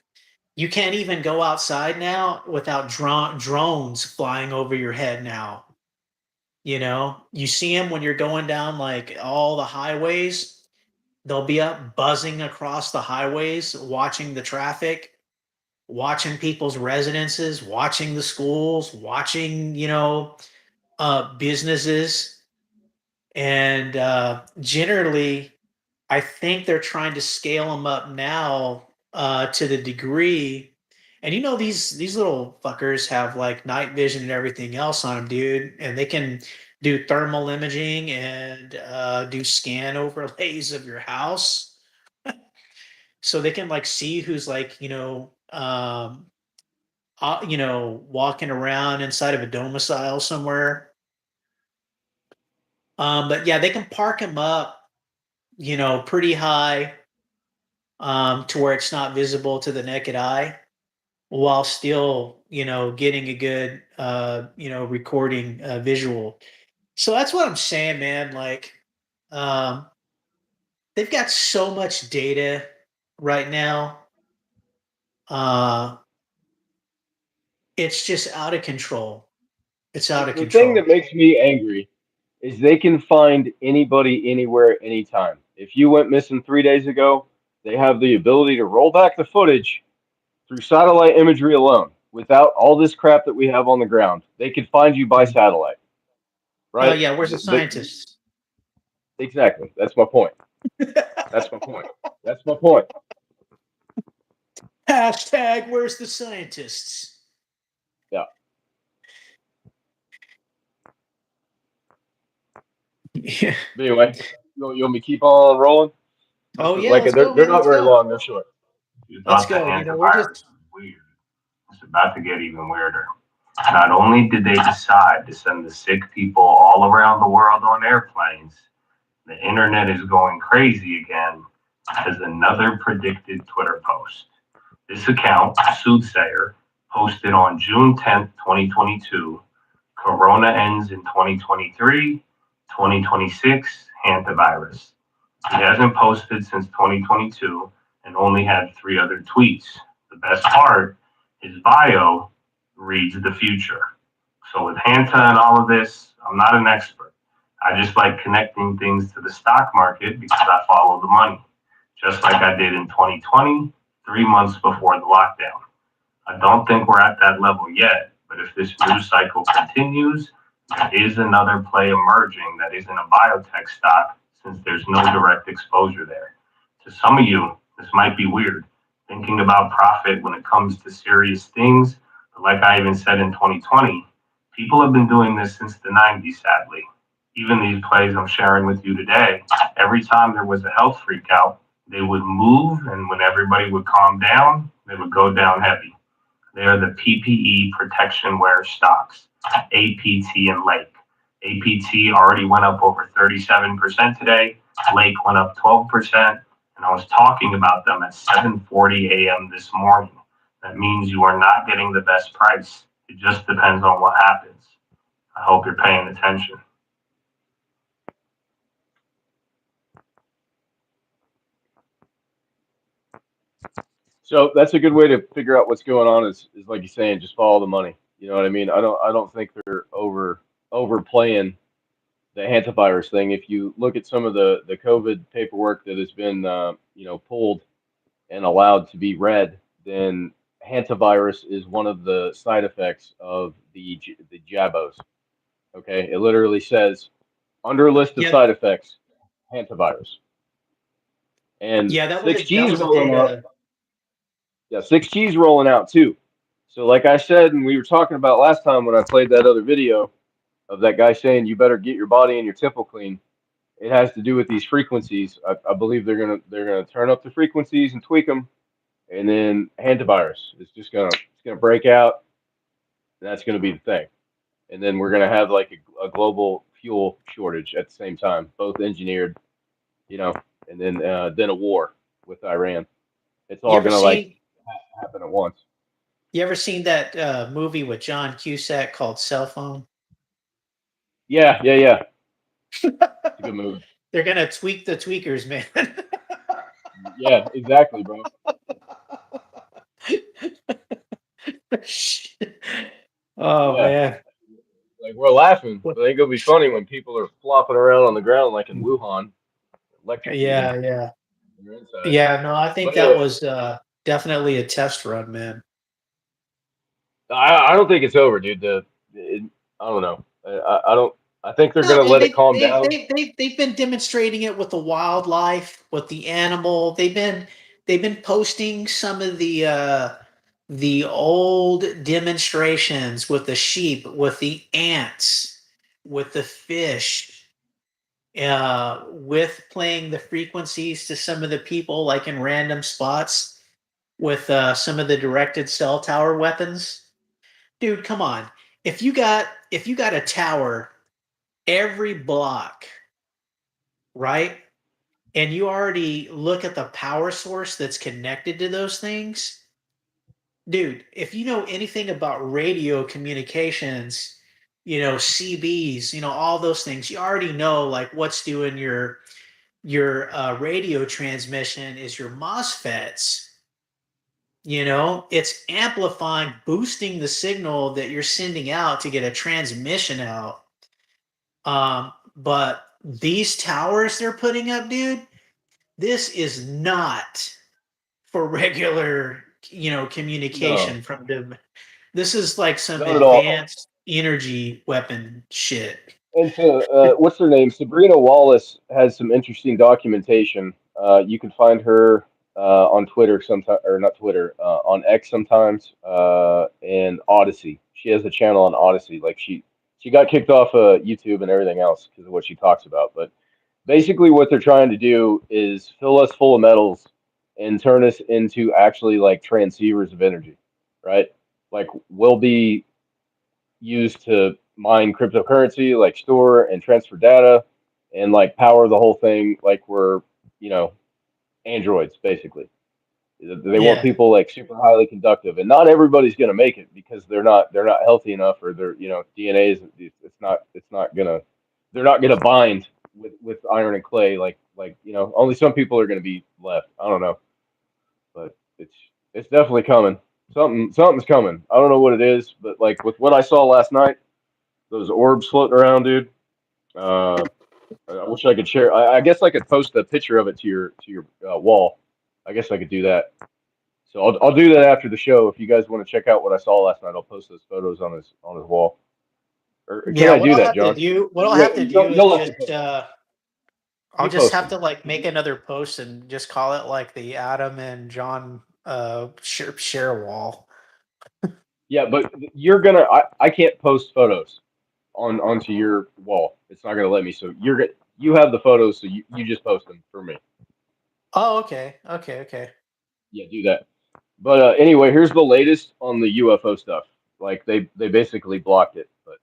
you can't even go outside now without drones flying over your head now. You know, you see them when you're going down like all the highways. They'll be up buzzing across the highways, watching the traffic, watching people's residences, watching the schools, watching, businesses. And generally, I think they're trying to scale them up now to the degree. And you know, these little fuckers have like night vision and everything else on them, dude. And they can do thermal imaging and do scan overlays of your house, so they can like see who's like walking around inside of a domicile somewhere. But yeah, they can park them up, pretty high, to where it's not visible to the naked eye, while still, getting a good, recording visual. So that's what I'm saying, man. Like, um, they've got so much data right now. Uh, it's just out of control. It's out of The thing that control. makes me angry is they can find anybody, anywhere, anytime. If you went missing 3 days ago, they have the ability to roll back the footage through satellite imagery alone, without all this crap that we have on the ground. They could find you by satellite, Oh right? yeah, where's the scientists? Exactly. That's my point. That's my point. That's my point. Hashtag where's the scientists? Yeah. Yeah. But anyway, you want me to keep on rolling? Oh yeah, Like let's they're go, man. not Let's very go. long. They're short. You Let's thought the go. You know, we're antivirus just was weird. It's about to get even weirder. Not only did they decide to send the sick people all around the world on airplanes, the internet is going crazy again as another predicted Twitter post. This account, Soothsayer, posted on June 10th, 2022, Corona ends in 2023, 2026, hantavirus. He hasn't posted since 2022 and only had 3 other tweets. The best part, his bio reads the future. So with Hanta and all of this, I'm not an expert. I just like connecting things to the stock market because I follow the money, just like I did in 2020, 3 months before the lockdown. I don't think we're at that level yet, but if this news cycle continues, there is another play emerging that isn't a biotech stock since there's no direct exposure there. To some of you, this might be weird, thinking about profit when it comes to serious things, but like I even said in 2020, people have been doing this since the 90s, sadly. Even these plays I'm sharing with you today, every time there was a health freak out, they would move, and when everybody would calm down, they would go down heavy. They are the PPE protection wear stocks, APT and Lake. APT already went up over 37% today. Lake went up 12%. And I was talking about them at 7:40 a.m. this morning. That means you are not getting the best price. It just depends on what happens. I hope you're paying attention. So that's a good way to figure out what's going on. Is like you're saying, just follow the money. You know what I mean? I don't think they're overplaying the hantavirus thing. If you look at some of the COVID paperwork that has been pulled and allowed to be read, then hantavirus is one of the side effects of the jabos. Okay, it literally says under a list of yeah, side effects, hantavirus, and yeah. That was six a that G's was a rolling out. data. Yeah, 6G's rolling out too. So like I said, and we were talking about last time when I played that other video of that guy saying you better get your body and your temple clean. It has to do with these frequencies. I believe they're gonna turn up the frequencies and tweak them, and then hantavirus is just gonna break out, and that's gonna be the thing. And then we're gonna have like a global fuel shortage at the same time, both engineered, you know, and then a war with Iran. It's You all ever gonna like seen happen at once. you ever seen that movie with John Cusack called Cell Phone? Yeah, yeah, yeah. It's a good movie. They're gonna tweak the tweakers, man. Yeah, exactly, bro. Oh Yeah, man. like we're laughing, but it ain't gonna be funny when people are flopping around on the ground like in Wuhan, electrocuted Yeah, yeah. on their inside. Yeah, no, I think But that anyway, was definitely a test run, man. I don't think it's over, dude. I don't know. I don't. I think they're No, gonna man, let it calm down. they've been demonstrating it with the wildlife, with the animal. They've been posting some of the old demonstrations with the sheep, with the ants, with the fish, with playing the frequencies to some of the people, like in random spots, with some of the directed cell tower weapons. Dude, come on. If you got a tower every block, right? And you already look at the power source that's connected to those things, dude, if you know anything about radio communications, CBs, all those things, you already know like what's doing your radio transmission is your MOSFETs. It's amplifying, boosting the signal that you're sending out to get a transmission out. But these towers they're putting up, dude, this is not for regular, communication No, from them. This is like some not at all. advanced energy weapon shit. And to what's her name? Sabrina Wallace has some interesting documentation. You can find her on Twitter sometimes, or not Twitter, on X sometimes, and Odyssey. She has a channel on Odyssey. Like she got kicked off YouTube and everything else because of what she talks about. But basically, what they're trying to do is fill us full of metals and turn us into actually like transceivers of energy, right? Like we'll be used to mine cryptocurrency, like store and transfer data, and like power the whole thing like we're, you know, androids basically. They want Yeah. people like super highly conductive, and not everybody's gonna make it because they're not healthy enough, or their DNA is it's not gonna they're not gonna bind with iron and clay like only some people are gonna be left. I don't know, but it's definitely coming. Something's coming. I don't know what it is, but like with what I saw last night, those orbs floating around, dude. Uh, I wish I could share. I guess I could post a picture of it to your wall. I guess I could do that. So I'll do that after the show. If you guys want to check out what I saw last night, I'll post those photos on his wall. Or can Yeah, I do that, John? what I'll You, have to do you'll is you'll have to just post. I'll You just post have them. to like make another post and just call it like the Adam and John share wall. Yeah, but you're gonna. I can't post photos onto your wall. It's not gonna let me. So you have the photos, so you just post them for me. Oh, okay. Okay. Yeah, do that. But anyway, here's the latest on the UFO stuff. Like they basically blocked it. But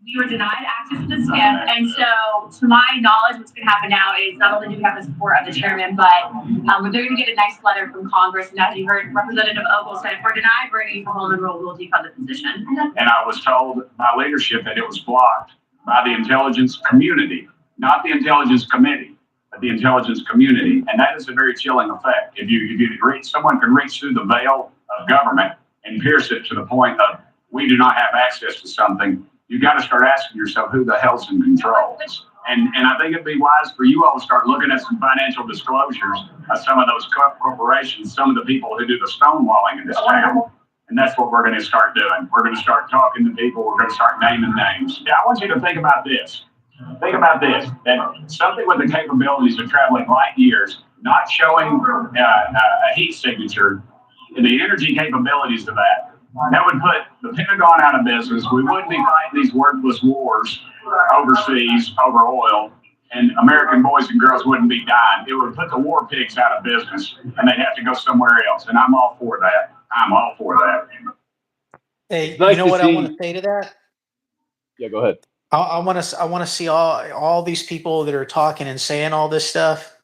We were denied access to the SCIF, and so to my knowledge, what's going to happen now is not only do we have the support of the chairman, but they're going to get a nice letter from Congress. And as you heard, Representative Ogle said, if we're denied, we're going to use the whole rule, we'll defund the position. And I was told by leadership that it was blocked by the intelligence community, not the intelligence committee, but the intelligence community. And that is a very chilling effect. If you reach, someone can reach through the veil of government and pierce it to the point of we do not have access to something. You got to start asking yourself who the hell's in control. And I think it'd be wise for you all to start looking at some financial disclosures of some of those corporations, some of the people who do the stonewalling in this town. And that's what we're going to start doing. We're going to start talking to people. We're going to start naming names. Yeah, I want you to think about this. Think about this, that something with the capabilities of traveling light years, not showing a heat signature, the energy capabilities of that would put the Pentagon out of business. We wouldn't be fighting these worthless wars overseas over oil, and American boys and girls wouldn't be dying. It would put the war pigs out of business, and they'd have to go somewhere else. And I'm all for that. I'm all for that. it's Hey, you nice know to what I want to see. say to that? Yeah, go ahead. I want to see all these people that are talking and saying all this stuff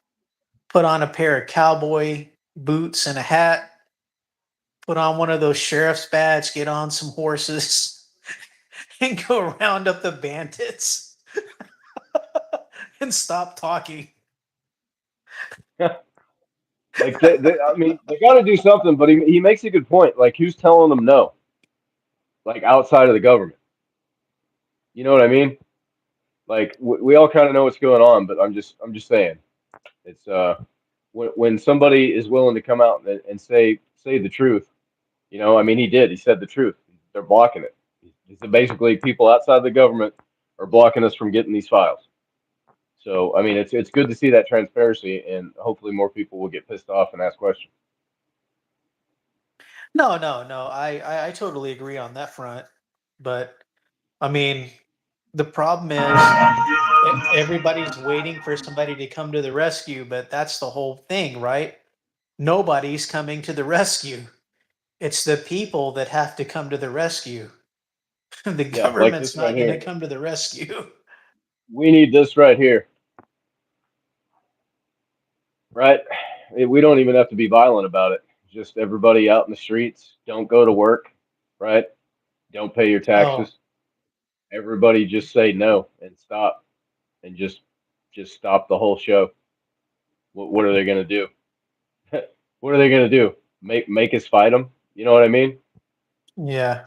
put on a pair of cowboy boots and a hat, put on one of those sheriff's badge, get on some horses, and go round up the bandits and stop talking. Like I mean, they got to do something. But he makes a good point. Like who's telling them no? Like outside of the government. You know what I mean? Like we all kind of know what's going on, but I'm just saying it's when somebody is willing to come out and say the truth. I mean, he did. He said the truth. They're blocking it. Basically, people outside the government are blocking us from getting these files. So, I mean, it's good to see that transparency, and hopefully, more people will get pissed off and ask questions. No. I totally agree on that front. But I mean, the problem is everybody's waiting for somebody to come to the rescue, but that's the whole thing, right? Nobody's coming to the rescue. It's the people that have to come to the rescue. The Yeah, like government's this right not going to here. come to the rescue. We need this right here, right? We don't even have to be violent about it. Just everybody out in the streets. Don't go to work, right? Don't pay your Oh, taxes. Everybody just say no and stop, and just stop the whole show. What are they going to do? What are they going to do? Make us fight them? You know what I mean? yeah.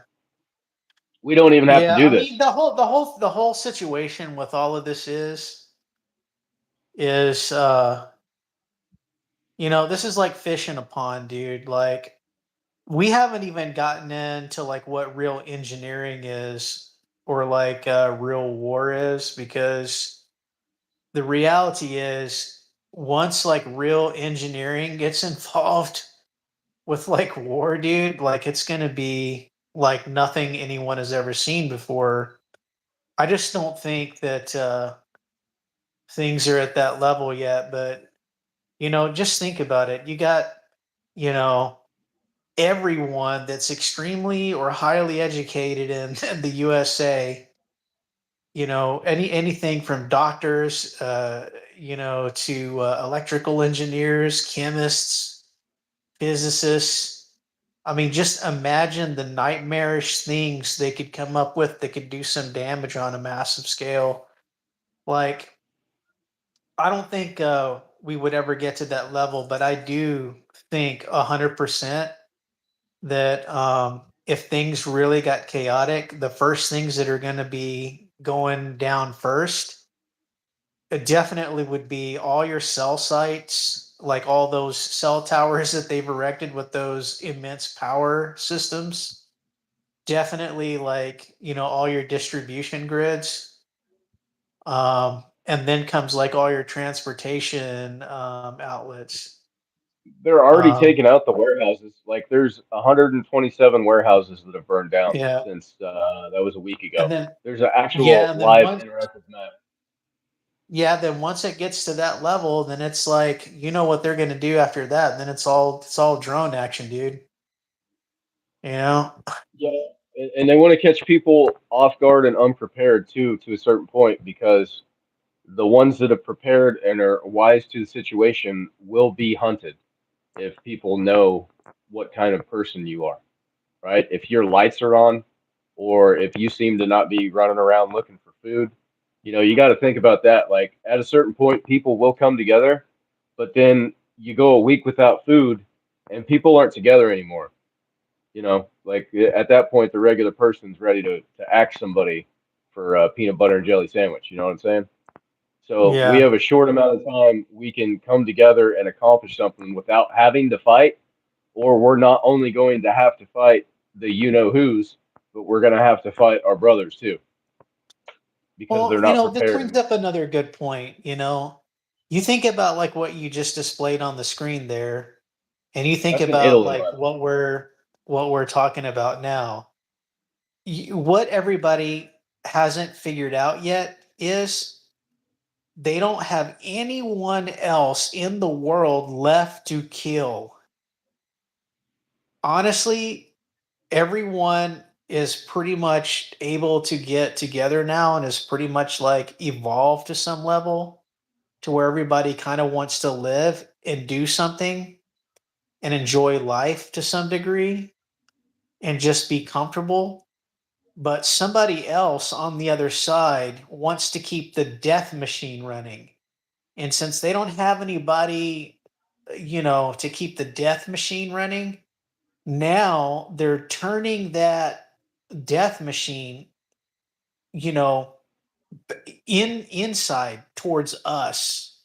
We don't even have to Yeah, do I this. mean the whole situation with all of this is this is like fish in a pond, dude. Like we haven't even gotten into like what real engineering is or like real war is, because the reality is once like real engineering gets involved with like war, dude, like it's gonna be like nothing anyone has ever seen before. I just don't think that things are at that level yet. But just think about it. You got you know everyone that's extremely or highly educated in the USA. Anything from doctors, to electrical engineers, chemists, physicists. I mean, just imagine the nightmarish things they could come up with that could do some damage on a massive scale. Like, I don't think we would ever get to that level, but I do think 100% that if things really got chaotic, the first things that are going to be going down first, it definitely would be all your cell sites, like all those cell towers that they've erected with those immense power systems. Definitely, like, all your distribution grids. And then comes like all your transportation outlets. They're already Um, taking out the warehouses. Like there's 127 warehouses that have burned down yeah. since that was a week And ago. then, There's an yeah. actual And then live once, interactive map. yeah, then once it gets to that level, then it's like, you know what they're going to do after that. Then it's all drone action, dude. You know? Yeah, and they want to catch people off guard and unprepared too, to a certain point, because the ones that have prepared and are wise to the situation will be hunted if people know what kind of person you are, right? If your lights are on, or if you seem to not be running around looking for food, you got to think about that. Like at a certain point, people will come together, but then you go a week without food, and people aren't together anymore. Like at that point, the regular person's ready to axe somebody for a peanut butter and jelly sandwich. You know what I'm saying? So we Yeah. have a short amount of time we can come together and accomplish something without having to fight, or we're not only going to have to fight the you know who's, but we're going to have to fight our brothers too because Well, they're not that prepared brings enough. up another good point. You think about like what you just displayed on the screen there, and you think That's in about Italy, like by the way. what we're talking about now. What everybody hasn't figured out yet is they don't have anyone else in the world left to kill. Honestly, everyone is pretty much able to get together now and is pretty much like evolved to some level to where everybody kind of wants to live and do something and enjoy life to some degree and just be comfortable. But somebody else on the other side wants to keep the death machine running. And since they don't have anybody, to keep the death machine running, now they're turning that death machine, you know, inside towards us.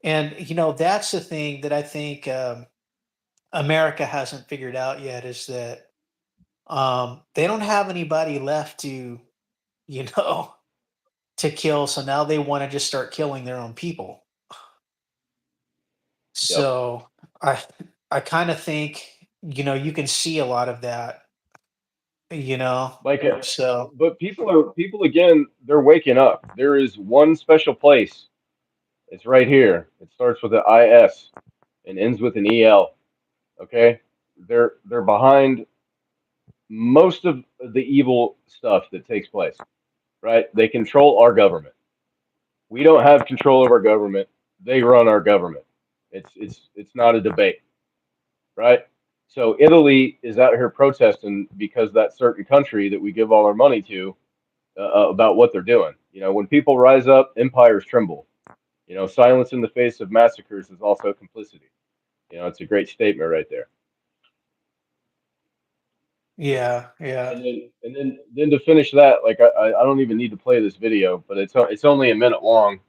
And that's the thing that I think America hasn't figured out yet is that they don't have anybody left you know, to kill. So now they want to just start killing their own people. Yep. So I I kind of think you can see a lot of that. You know, Like, so but people again. They're waking up. There is one special place. It's right here. It starts with an IS and ends with an EL. Okay, they're behind most of the evil stuff that takes place. Right? They control our government. We don't have control of our government. They run our government. It's not a debate, right? So Italy is out here protesting because that certain country that we give all our money to about what they're doing. When people rise up, empires tremble. Silence in the face of massacres is also complicity. It's a great statement right there. Yeah, yeah. And then to finish that, like I don't even need to play this video, but it's only a minute long.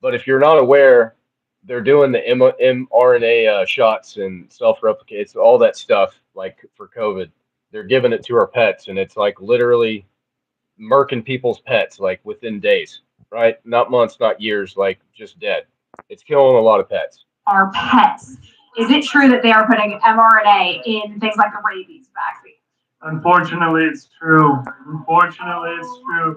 But if you're not aware, they're doing the mRNA shots and self-replicate. It's all that stuff like for COVID. They're giving it to our pets, and it's like literally murking people's pets like within days, right? Not months, not years, like just dead. It's killing a lot of pets. Our pets. Is it true that they are putting mRNA in things like the rabies vaccine? Unfortunately, it's true. Unfortunately, it's true.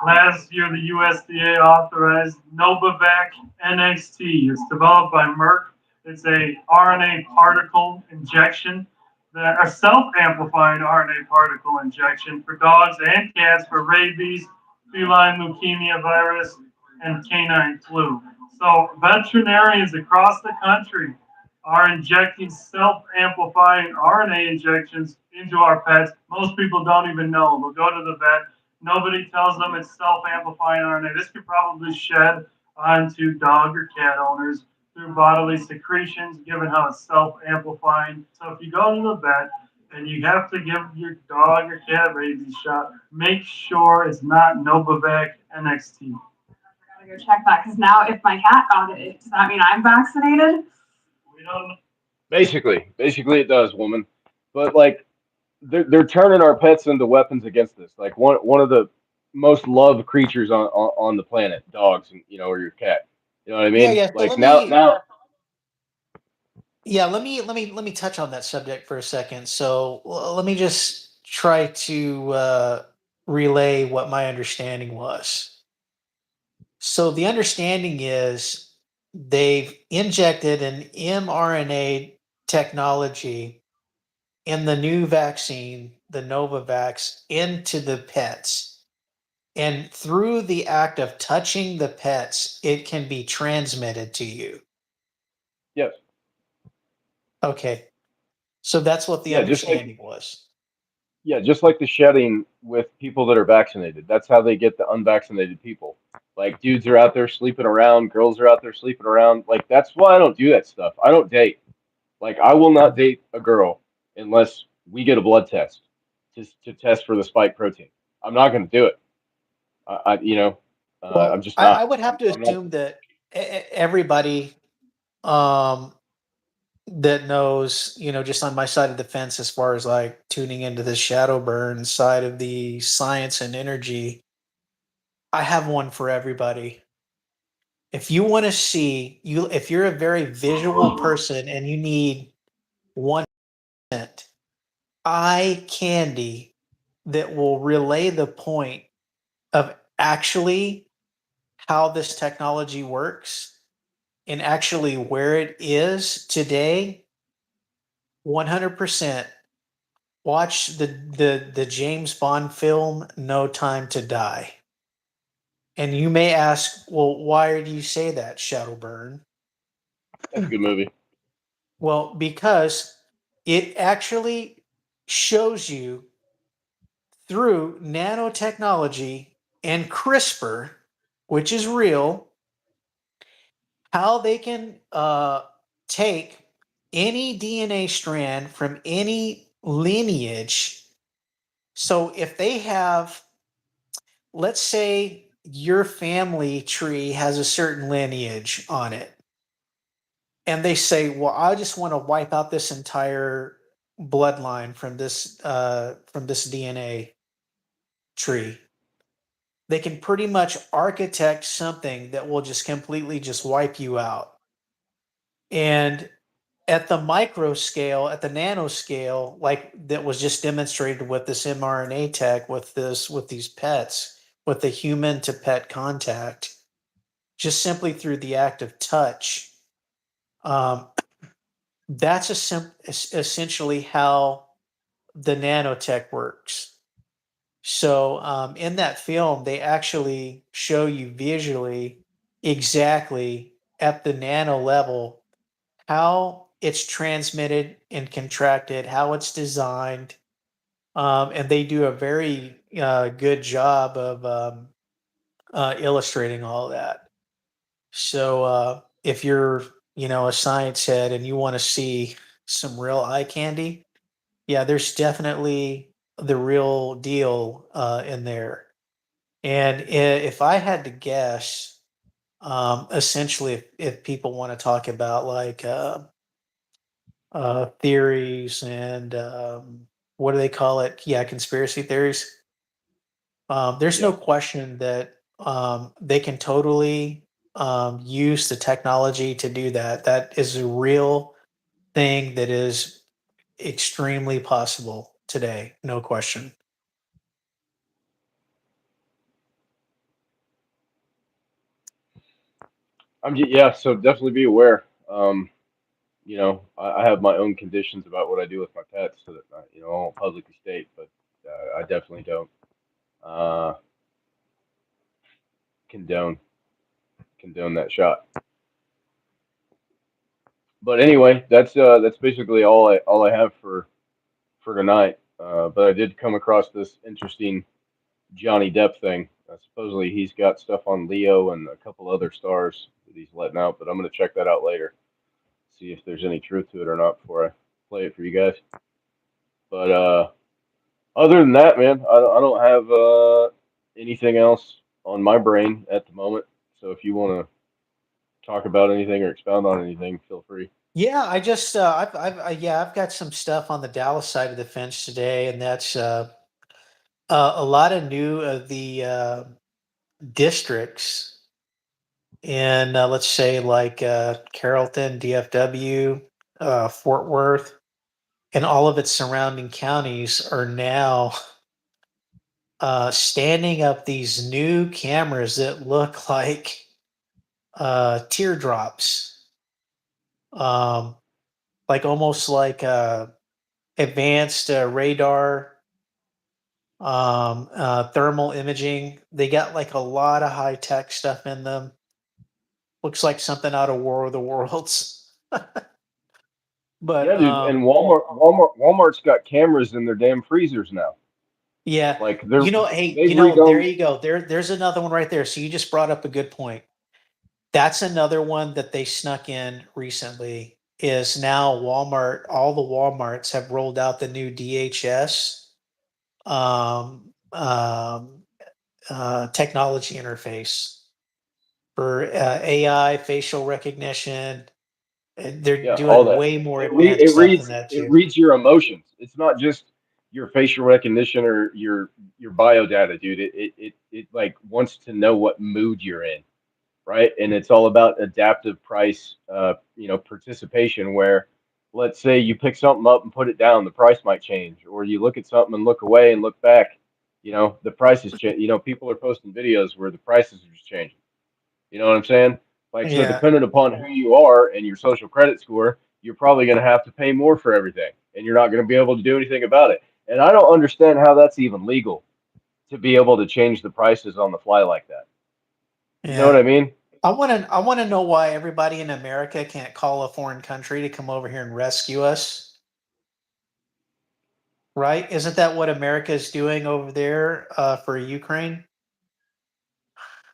Last year, the USDA authorized Novavax NXT. It's developed by Merck. It's a RNA particle injection, a self-amplifying RNA particle injection for dogs and cats for rabies, feline leukemia virus, and canine flu. So veterinarians across the country are injecting self-amplifying RNA injections into our pets. Most people don't even know. They'll go to the vet. Nobody tells them it's self-amplifying RNA. This could probably shed onto dog or cat owners through bodily secretions, given how it's self-amplifying. So if you go to the vet and you have to give your dog or cat rabies shot, make sure it's not Novavax NXT. I gotta go check that because now if my cat got it, does that mean I'm vaccinated? We don't know. Basically, it does, woman. But like, they're turning our pets into weapons against us. Like one of the most loved creatures on the planet, dogs, and or your cat. You know what I Yeah, mean? yeah. So Like now. yeah, let me touch on that subject for a second. So let me just try to relay what my understanding was. So the understanding is they've injected an mRNA technology in the new vaccine, the Novavax, into the pets. And through the act of touching the pets, it can be transmitted to you. Yes. Okay. So that's what the Yeah, just like understanding was. yeah, just like the shedding with people that are vaccinated. That's how they get the unvaccinated people. Like dudes are out there sleeping around, girls are out there sleeping around. Like that's why I don't do that stuff. I don't date. Like I will not date a girl unless we get a blood test to test for the spike protein. I'm not going to do it. I'm Well, just I not. would have to I'm not. assume that everybody um, that knows, just on my side of the fence, as far as like tuning into the shadow burn side of the science and energy, I have one for everybody. If you want to see if you're a very visual person and you need 1% eye candy that will relay the point of actually how this technology works and actually where it is today, 100% watch the James Bond film No Time to Die. And you may ask, well, why do you say that, Shadowburn? That's a good movie. Well, because it actually shows you through nanotechnology and CRISPR, which is real, how they can take any DNA strand from any lineage. So if they have, let's say your family tree has a certain lineage on it, and they say, well, I just want to wipe out this entire bloodline from this DNA tree. They can pretty much architect something that will just completely just wipe you out. And at the micro scale, at the nano scale, like that was just demonstrated with this mRNA tech, with these pets, with the human to pet contact, just simply through the act of touch. Um, that's essentially how the nanotech works. So in that film, they actually show you visually exactly at the nano level how it's transmitted and contracted, how it's designed, and they do a very good job of illustrating all that. So if you're, a science head and you want to see some real eye candy, yeah, there's definitely the real deal in there. And if I had to guess, essentially, if people want to talk about like theories and what do they call it? Yeah, conspiracy theories. There's Yeah. no question that they can totally use the technology to do that. That is a real thing that is extremely possible today, no question. Yeah, so definitely be aware. I have my own conditions about what I do with my pets, so that I won't publicly state, but I definitely don't uh, condone that shot. But anyway, that's basically all I have for tonight. But I did come across this interesting Johnny Depp thing. Supposedly he's got stuff on Leo and a couple other stars that he's letting out, but I'm gonna check that out later, see if there's any truth to it or not before I play it for you guys. But other than that, man, I don't have anything else on my brain at the moment. So if you want to talk about anything or expound on anything, feel free. Yeah, I just yeah, I've got some stuff on the Dallas side of the fence today, and that's a lot of new of the districts in let's say like Carrollton, DFW, Fort Worth, and all of its surrounding counties are now standing up these new cameras that look like teardrops, um, like almost like advanced radar thermal imaging. They got like a lot of high tech stuff in them. Looks like something out of War of the Worlds. But Yeah, dude, and Walmart's got cameras in their damn freezers now. yeah, Like hey, they've there redone. you go. There's another one right there. So you just brought up a good point. That's another one that they snuck in recently. Is now Walmart. All the WalMarts have rolled out the new DHS um, um, technology interface for AI facial recognition. They're Yeah, all doing that. way more It re- advanced it stuff than reads that it too. reads your emotions. It's not just your facial recognition or your bio data, dude. It like wants to know what mood you're in, right? And it's all about adaptive price, participation. Where, let's say you pick something up and put it down, the price might change, or you look at something and look away and look back, the price is change. People are posting videos where the prices are just changing. You know what I'm saying? Like, so Yeah, depending upon who you are and your social credit score, you're probably going to have to pay more for everything, and you're not going to be able to do anything about it. And I don't understand how that's even legal to be able to change the prices on the fly like that. You know what yeah. I mean? I want to know why everybody in America can't call a foreign country to come over here and rescue us, right? Isn't that what America is doing over there for Ukraine?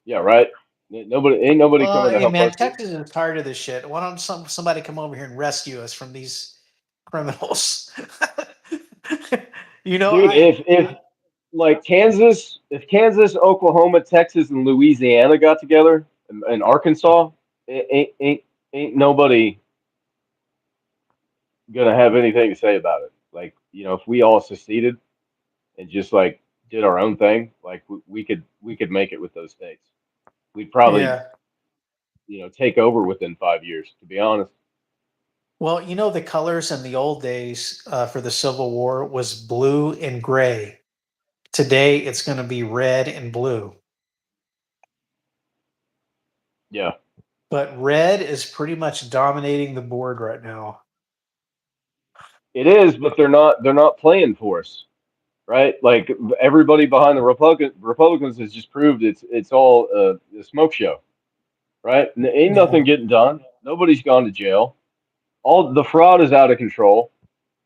Yeah, right. Ain't nobody coming to Hey help man, us here. Texas is tired of this shit. Why don't somebody come over here and rescue us from these criminals? Dude, I if like if Kansas, Oklahoma, Texas, and Louisiana got together, and Arkansas, ain't nobody gonna have anything to say about it. Like, if we all seceded and just like did our own thing, like we could make it with those states. We'd probably, yeah. take over within 5 years, to be honest. Well, the colors in the old days for the Civil War was blue and gray. Today, it's going to be red and blue. Yeah, But red is pretty much dominating the board right now. it is, but they're not playing for us, right? Like, everybody behind the Republicans has just proved it's all a smoke show, right? Ain't Yeah. nothing getting done. Nobody's gone to jail. All the fraud is out of control,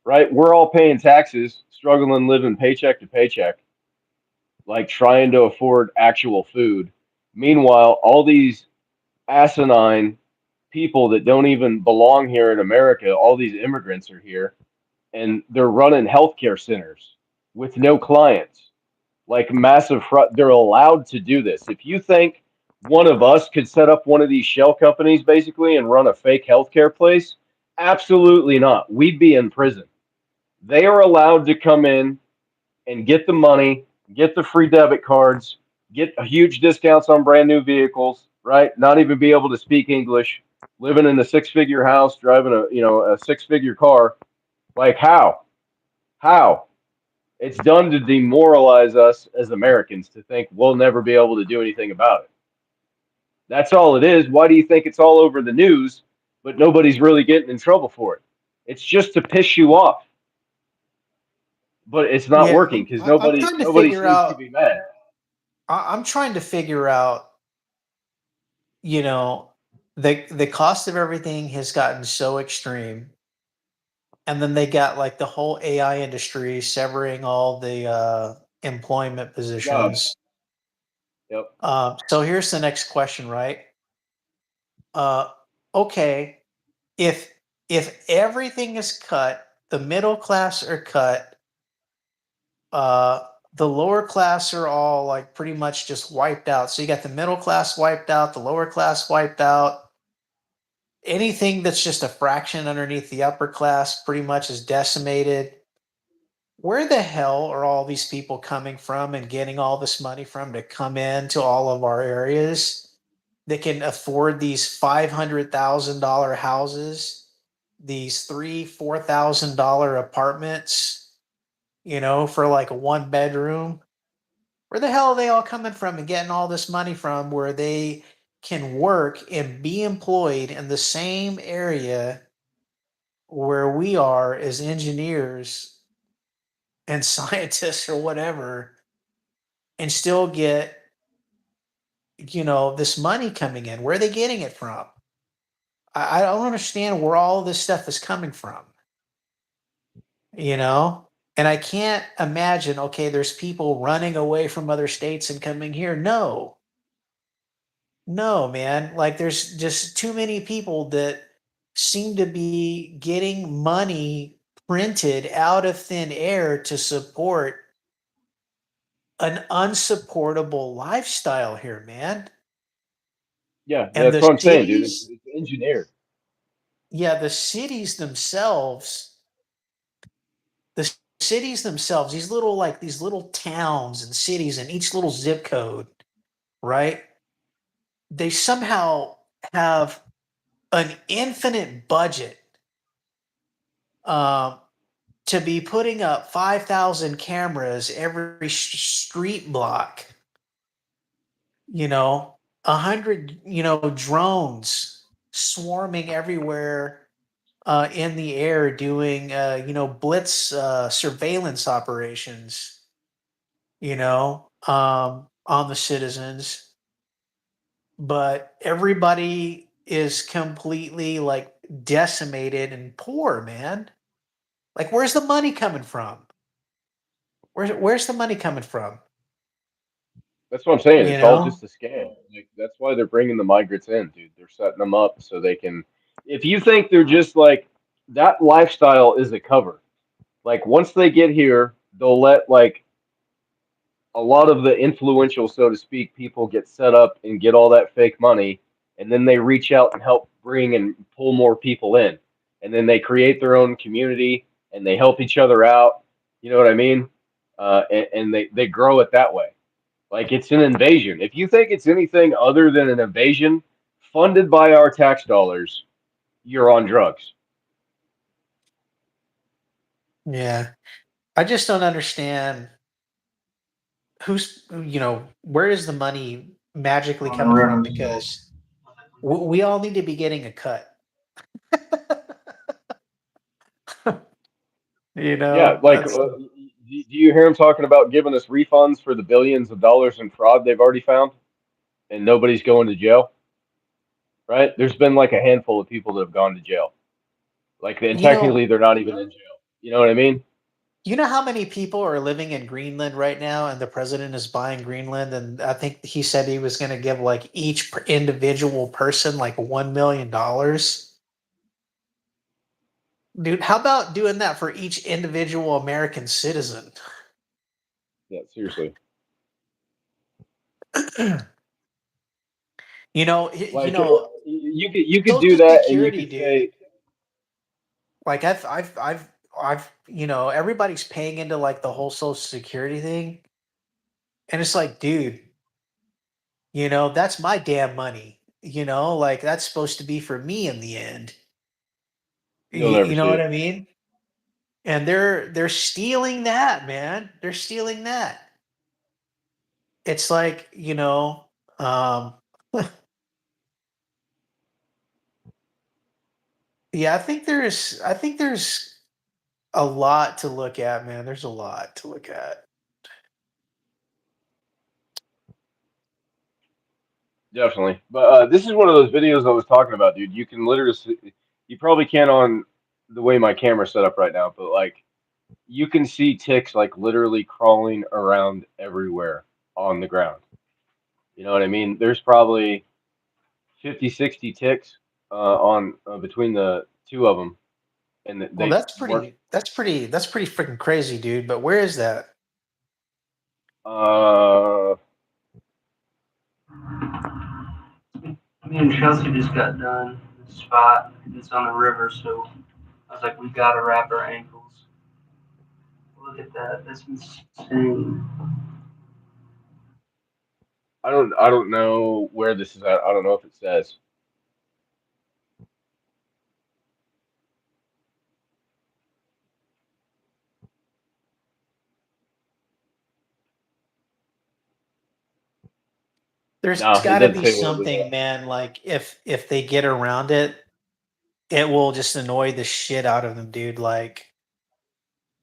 right? We're all paying taxes, struggling, living paycheck to paycheck, like trying to afford actual food. Meanwhile, all these asinine people that don't even belong here in America, all these immigrants are here, and they're running healthcare centers. with no clients, like massive fraud. They're allowed to do this. If you think one of us could set up one of these shell companies basically and run a fake healthcare place, absolutely not. We'd be in prison. They are allowed to come in and get the money, get the free debit cards, get huge discounts on brand new vehicles, right? Not even be able to speak English, living in a six-figure house, driving a six-figure car. Like how? How? It's done to demoralize us as Americans to think we'll never be able to do anything about it. That's all it is. Why do you think it's all over the news, but nobody's really getting in trouble for it? It's just to piss you off, but it's not Yeah, working because I'm nobody trying to nobody figure seems to out. be mad. I'm trying to figure out. You know, the cost of everything has gotten so extreme, and then they got like the whole AI industry severing all the employment Jobs. positions. Yep. So here's the next question, right? Uh, okay, if everything is cut, the middle class are cut, uh, the lower class are all like pretty much just wiped out. So you got the middle class wiped out, the lower class wiped out. Anything that's just a fraction underneath the upper class pretty much is decimated. Where the hell are all these people coming from and getting all this money from to come into all of our areas that can afford these $500,000 houses, these $3,000-$4,000 apartments, for like a 1 bedroom? Where the hell are they all coming from and getting all this money from where they can work and be employed in the same area where we are as engineers and scientists or whatever, and still get this money coming in? Where are they getting it from? I don't understand where all this stuff is coming from, you know and I can't imagine, okay, there's people running away from other states and coming here. No, man, like there's just too many people that seem to be getting money printed out of thin air to support an unsupportable lifestyle here, man. Yeah, And that's the what I'm saying, dude. It's, cities, it's engineered. yeah, the cities themselves, these little towns and cities and each little zip code, right? They somehow have an infinite budget um, to be putting up 5,000 cameras every street block, 100, drones swarming everywhere in the air doing, blitz surveillance operations, on the citizens. But everybody is completely like decimated and poor, man. Like, where's the money coming from? Where's the money coming from? That's what I'm saying. You It's all know? just a scam. Like that's why they're bringing the migrants in, dude. They're setting them up so they can. If you think they're just like that lifestyle is a cover. Like once they get here, they'll let like a lot of the influential, so to speak, people get set up and get all that fake money, and then they reach out and help bring and pull more people in, and then they create their own community and they help each other out. You know what I mean? And they grow it that way. Like it's an invasion. If you think it's anything other than an invasion funded by our tax dollars, you're on drugs. Yeah. I just don't understand where is the money magically coming from, because we all need to be getting a cut. Yeah, like That's do you hear him talking about giving us refunds for the billions of dollars in fraud they've already found, and nobody's going to jail? Right? There's been like a handful of people that have gone to jail. Like, and you know technically they're not even in jail. You know what I mean? you know how many people are living in Greenland right now, and the president is buying Greenland, and I think he said he was going to give like each individual person like $1 million. Dude, how about doing that for each individual American citizen? Yeah, seriously. You know, you Like know, you could do Social that, and you Security, could dude. say, Like you know, everybody's paying into like the whole Social Security thing, and it's like, dude, you know, that's my damn money. You know, like that's supposed to be for me in the end. you'll never You know see what it. I mean? And they're stealing that, man. They're stealing that. It's like, you know, um, yeah, I think there's a lot to look at, man. There's a lot to look at. Definitely. But this is one of those videos I was talking about, dude. You can literally you probably can't on the way my camera's set up right now, but like you can see ticks like literally crawling around everywhere on the ground. You know what I mean? There's probably 50, 60 ticks on between the two of them, and Well, they work. that's pretty freaking crazy, dude. But where is that? Uh, Me and Chelsea just got done the spot. It's on the river, so I was like, we gotta wrap our ankles. Look at that. That's insane. I don't know where this is at. I don't know if it says. There's No, it got to doesn't be say where it was something, at. man. Like if they get around it, it will just annoy the shit out of them, dude. Like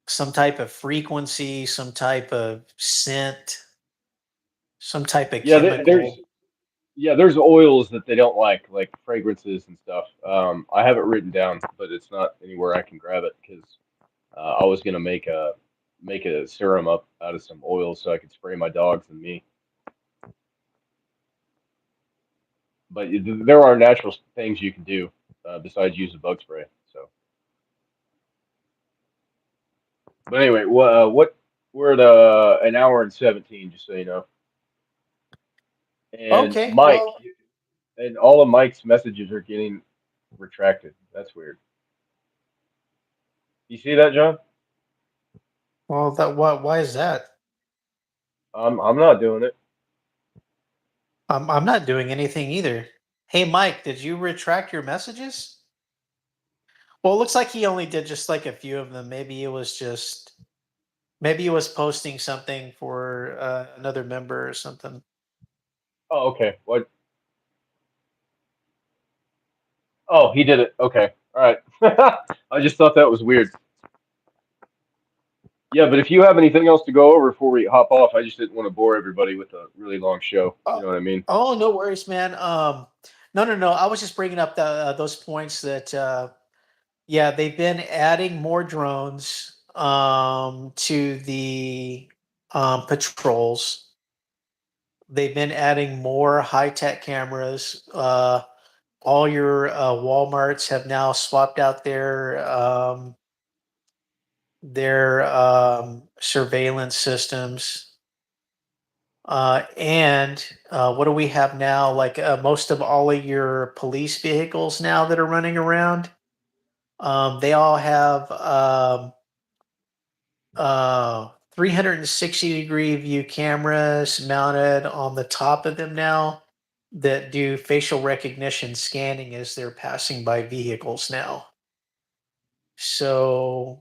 some type of frequency, some type of scent, some type of Yeah, there's chemical. yeah, there's oils that they don't like fragrances and stuff. I have it written down, but it's not anywhere I can grab it because I was gonna make a serum up out of some oils so I could spray my dogs and me. But there are natural things you can do besides use a bug spray. So, but anyway, what we're at an hour and 17, just so you know. And Okay, Mike, well, and all of Mike's messages are getting retracted. That's weird. You see that, John? that why is that? I'm not doing it. I'm not doing anything either. Hey, Mike, did you retract your messages? Well, it looks like he only did just like a few of them. Maybe he was posting something for another member or something. Oh, okay. What? Oh, he did it. Okay. All right. I just thought that was weird. Yeah, but if you have anything else to go over before we hop off, I just didn't want to bore everybody with a really long show. You Oh, know what I mean? oh, no worries, man. No, no, no. I was just bringing up those points that yeah, they've been adding more drones to the patrols. They've been adding more high tech cameras. All your WalMarts have now swapped out their surveillance systems. And what do we have now? Like most of all of your police vehicles now that are running around, they all have 360-degree view cameras mounted on the top of them now that do facial recognition scanning as they're passing by vehicles now. So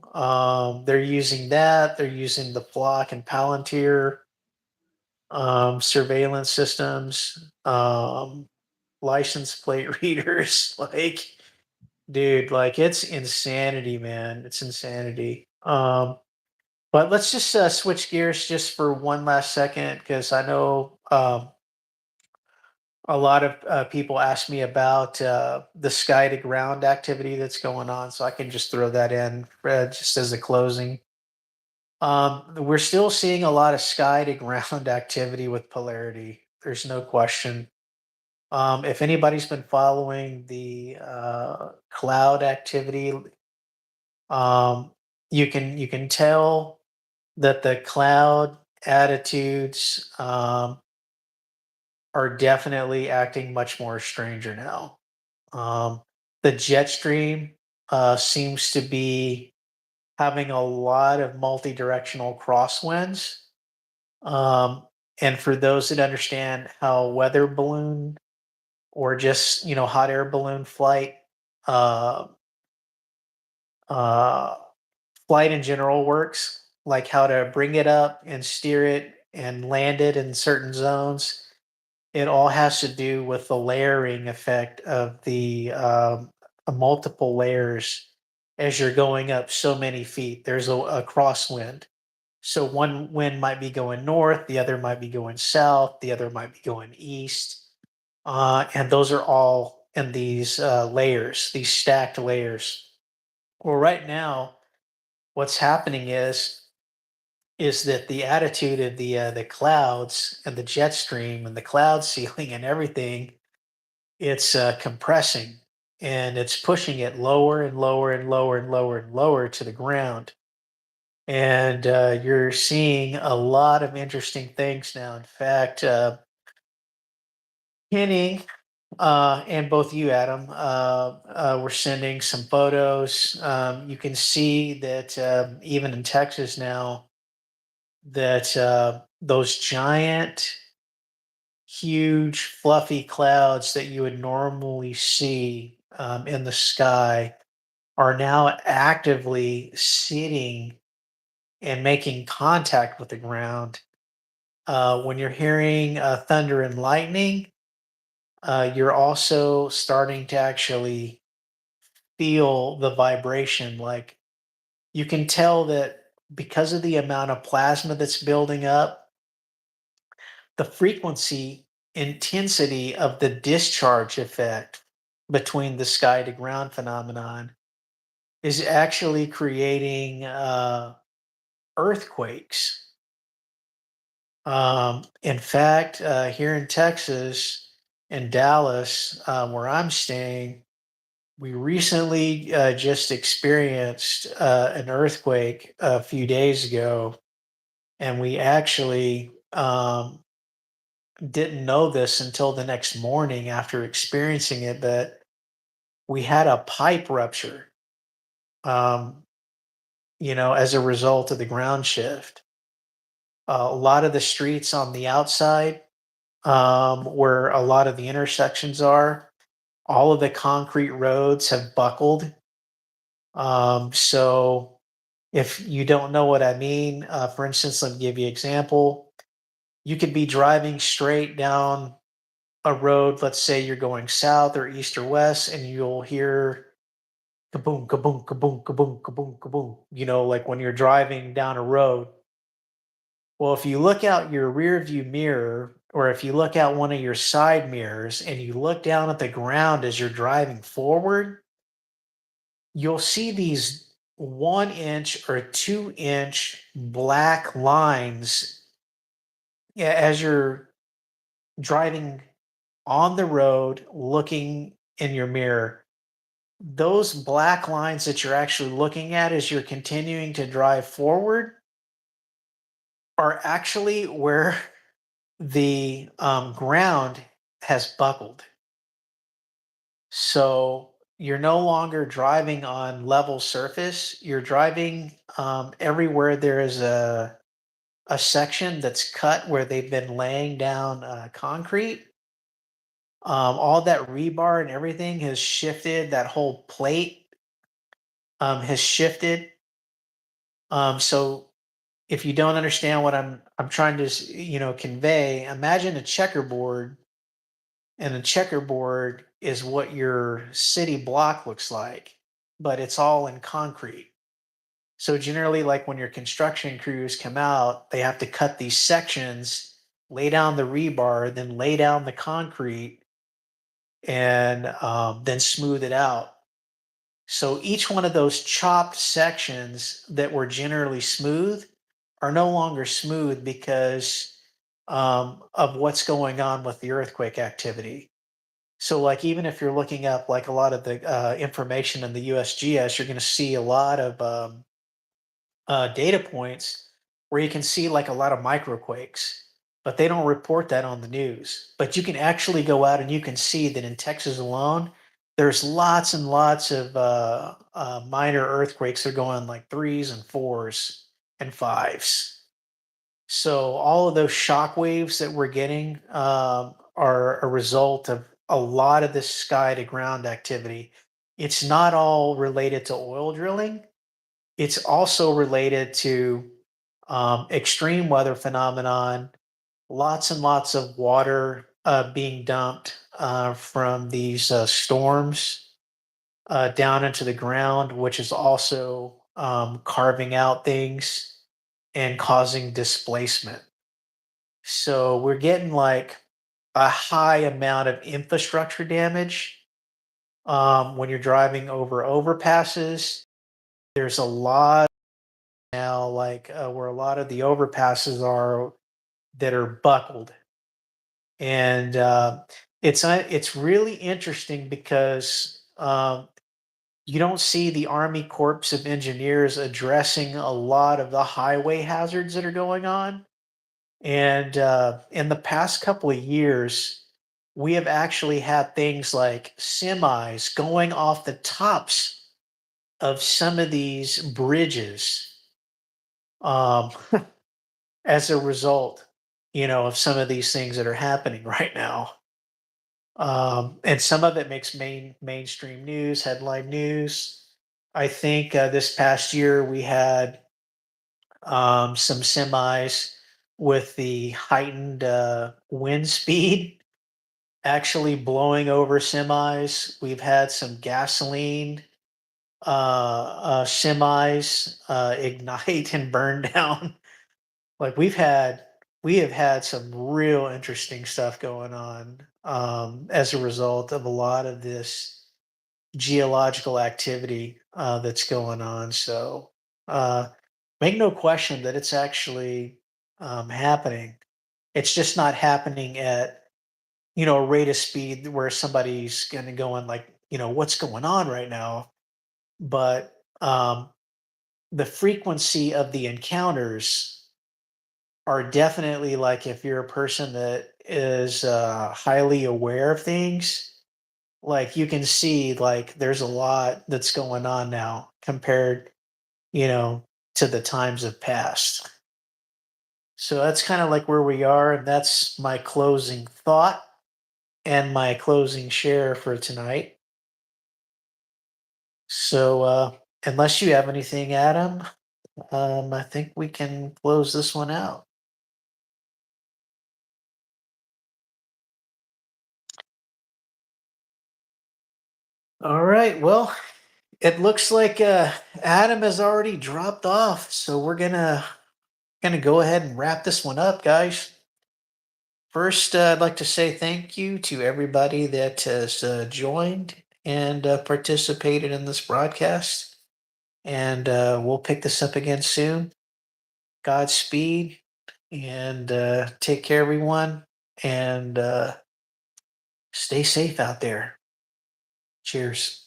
they're using that. They're using the Flock and Palantir surveillance systems, license plate readers. Like, dude, like it's insanity, man. It's insanity. But let's just switch gears just for one last second because I know a lot of people ask me about the sky to ground activity that's going on. So I can just throw that in just as a closing. We're still seeing a lot of sky to ground activity with polarity. There's no question. If anybody's been following the cloud activity, um, you can tell that the cloud attitudes are definitely acting much more stranger now. The jet stream seems to be having a lot of multi-directional crosswinds. And for those that understand how weather balloon or just hot air balloon uh, uh, flight in general works, like how to bring it up and steer it and land it in certain zones. It all has to do with the layering effect of the multiple layers as you're going up so many feet. There's a crosswind. So one wind might be going north, the other might be going south, the other might be going east. And those are all in these layers, these stacked layers. Well, right now, what's happening is that the attitude of the clouds and the jet stream and the cloud ceiling and everything, it's compressing and it's pushing it lower and lower and lower and lower and lower to the ground. And you're seeing a lot of interesting things now. In fact, Kenny and both you, Adam, were sending some photos. You can see that even in Texas now, that those giant, huge, fluffy clouds that you would normally see in the sky are now actively sitting and making contact with the ground. When you're hearing thunder and lightning, you're also starting to actually feel the vibration. Like you can tell that because of the amount of plasma that's building up, the frequency intensity of the discharge effect between the sky to ground phenomenon is actually creating earthquakes. In fact, here in Texas, in Dallas, where I'm staying, we recently just experienced an earthquake a few days ago, and we actually didn't know this until the next morning after experiencing it, but we had a pipe rupture, um, as a result of the ground shift. A lot of the streets on the outside, where a lot of the intersections are, all of the concrete roads have buckled. So if you don't know what I mean, for instance, let me give you an example. You could be driving straight down a road, let's say you're going south or east or west, and you'll hear kaboom, kaboom, kaboom, kaboom, kaboom, kaboom, like when you're driving down a road. Well, if you look out your rear view mirror, or if you look out one of your side mirrors and you look down at the ground as you're driving forward, you'll see these 1 inch or 2 inch black lines, yeah, as you're driving on the road looking in your mirror. Those black lines that you're actually looking at as you're continuing to drive forward are actually where the ground has buckled. So you're no longer driving on level surface. You're driving everywhere there is a section that's cut where they've been laying down concrete. All that rebar and everything has shifted. That whole plate has shifted. So if you don't understand what I'm trying to convey, imagine a checkerboard, and a checkerboard is what your city block looks like, but it's all in concrete. So generally, like when your construction crews come out, they have to cut these sections, lay down the rebar, then lay down the concrete, and then smooth it out. So each one of those chopped sections that were generally smooth are no longer smooth because of what's going on with the earthquake activity. So, like, even if you're looking up like a lot of the information in the USGS, you're going to see a lot of data points where you can see like a lot of microquakes, but they don't report that on the news. But you can actually go out and you can see that in Texas alone, there's lots and lots of minor earthquakes that are going like threes and fours and fives. So all of those shock waves that we're getting are a result of a lot of this sky to ground activity. It's not all related to oil drilling. It's also related to extreme weather phenomenon, lots and lots of water being dumped from these storms down into the ground, which is also carving out things and causing displacement. So we're getting like a high amount of infrastructure damage when you're driving over overpasses. There's a lot now, like where a lot of the overpasses are that are buckled, and it's really interesting because you don't see the Army Corps of Engineers addressing a lot of the highway hazards that are going on. And in the past couple of years, we have actually had things like semis going off the tops of some of these bridges um, as a result, of some of these things that are happening right now. And some of it makes mainstream news, headline news. I think this past year we had some semis with the heightened wind speed actually blowing over semis. We've had some gasoline semis ignite and burn down. Like we have had some real interesting stuff going on as a result of a lot of this geological activity that's going on. So make no question that it's actually happening. It's just not happening at a rate of speed where somebody's going to go in like what's going on right now. But the frequency of the encounters are definitely like if you're a person that is highly aware of things, like you can see like there's a lot that's going on now compared you know to the times of past. So that's kind of like where we are, and that's my closing thought and my closing share for tonight. So unless you have anything, Adam, I think we can close this one out. All right. Well, it looks like Adam has already dropped off, so we're gonna go ahead and wrap this one up, guys. First, I'd like to say thank you to everybody that has joined and participated in this broadcast. And we'll pick this up again soon. Godspeed and take care, everyone. And stay safe out there. Cheers.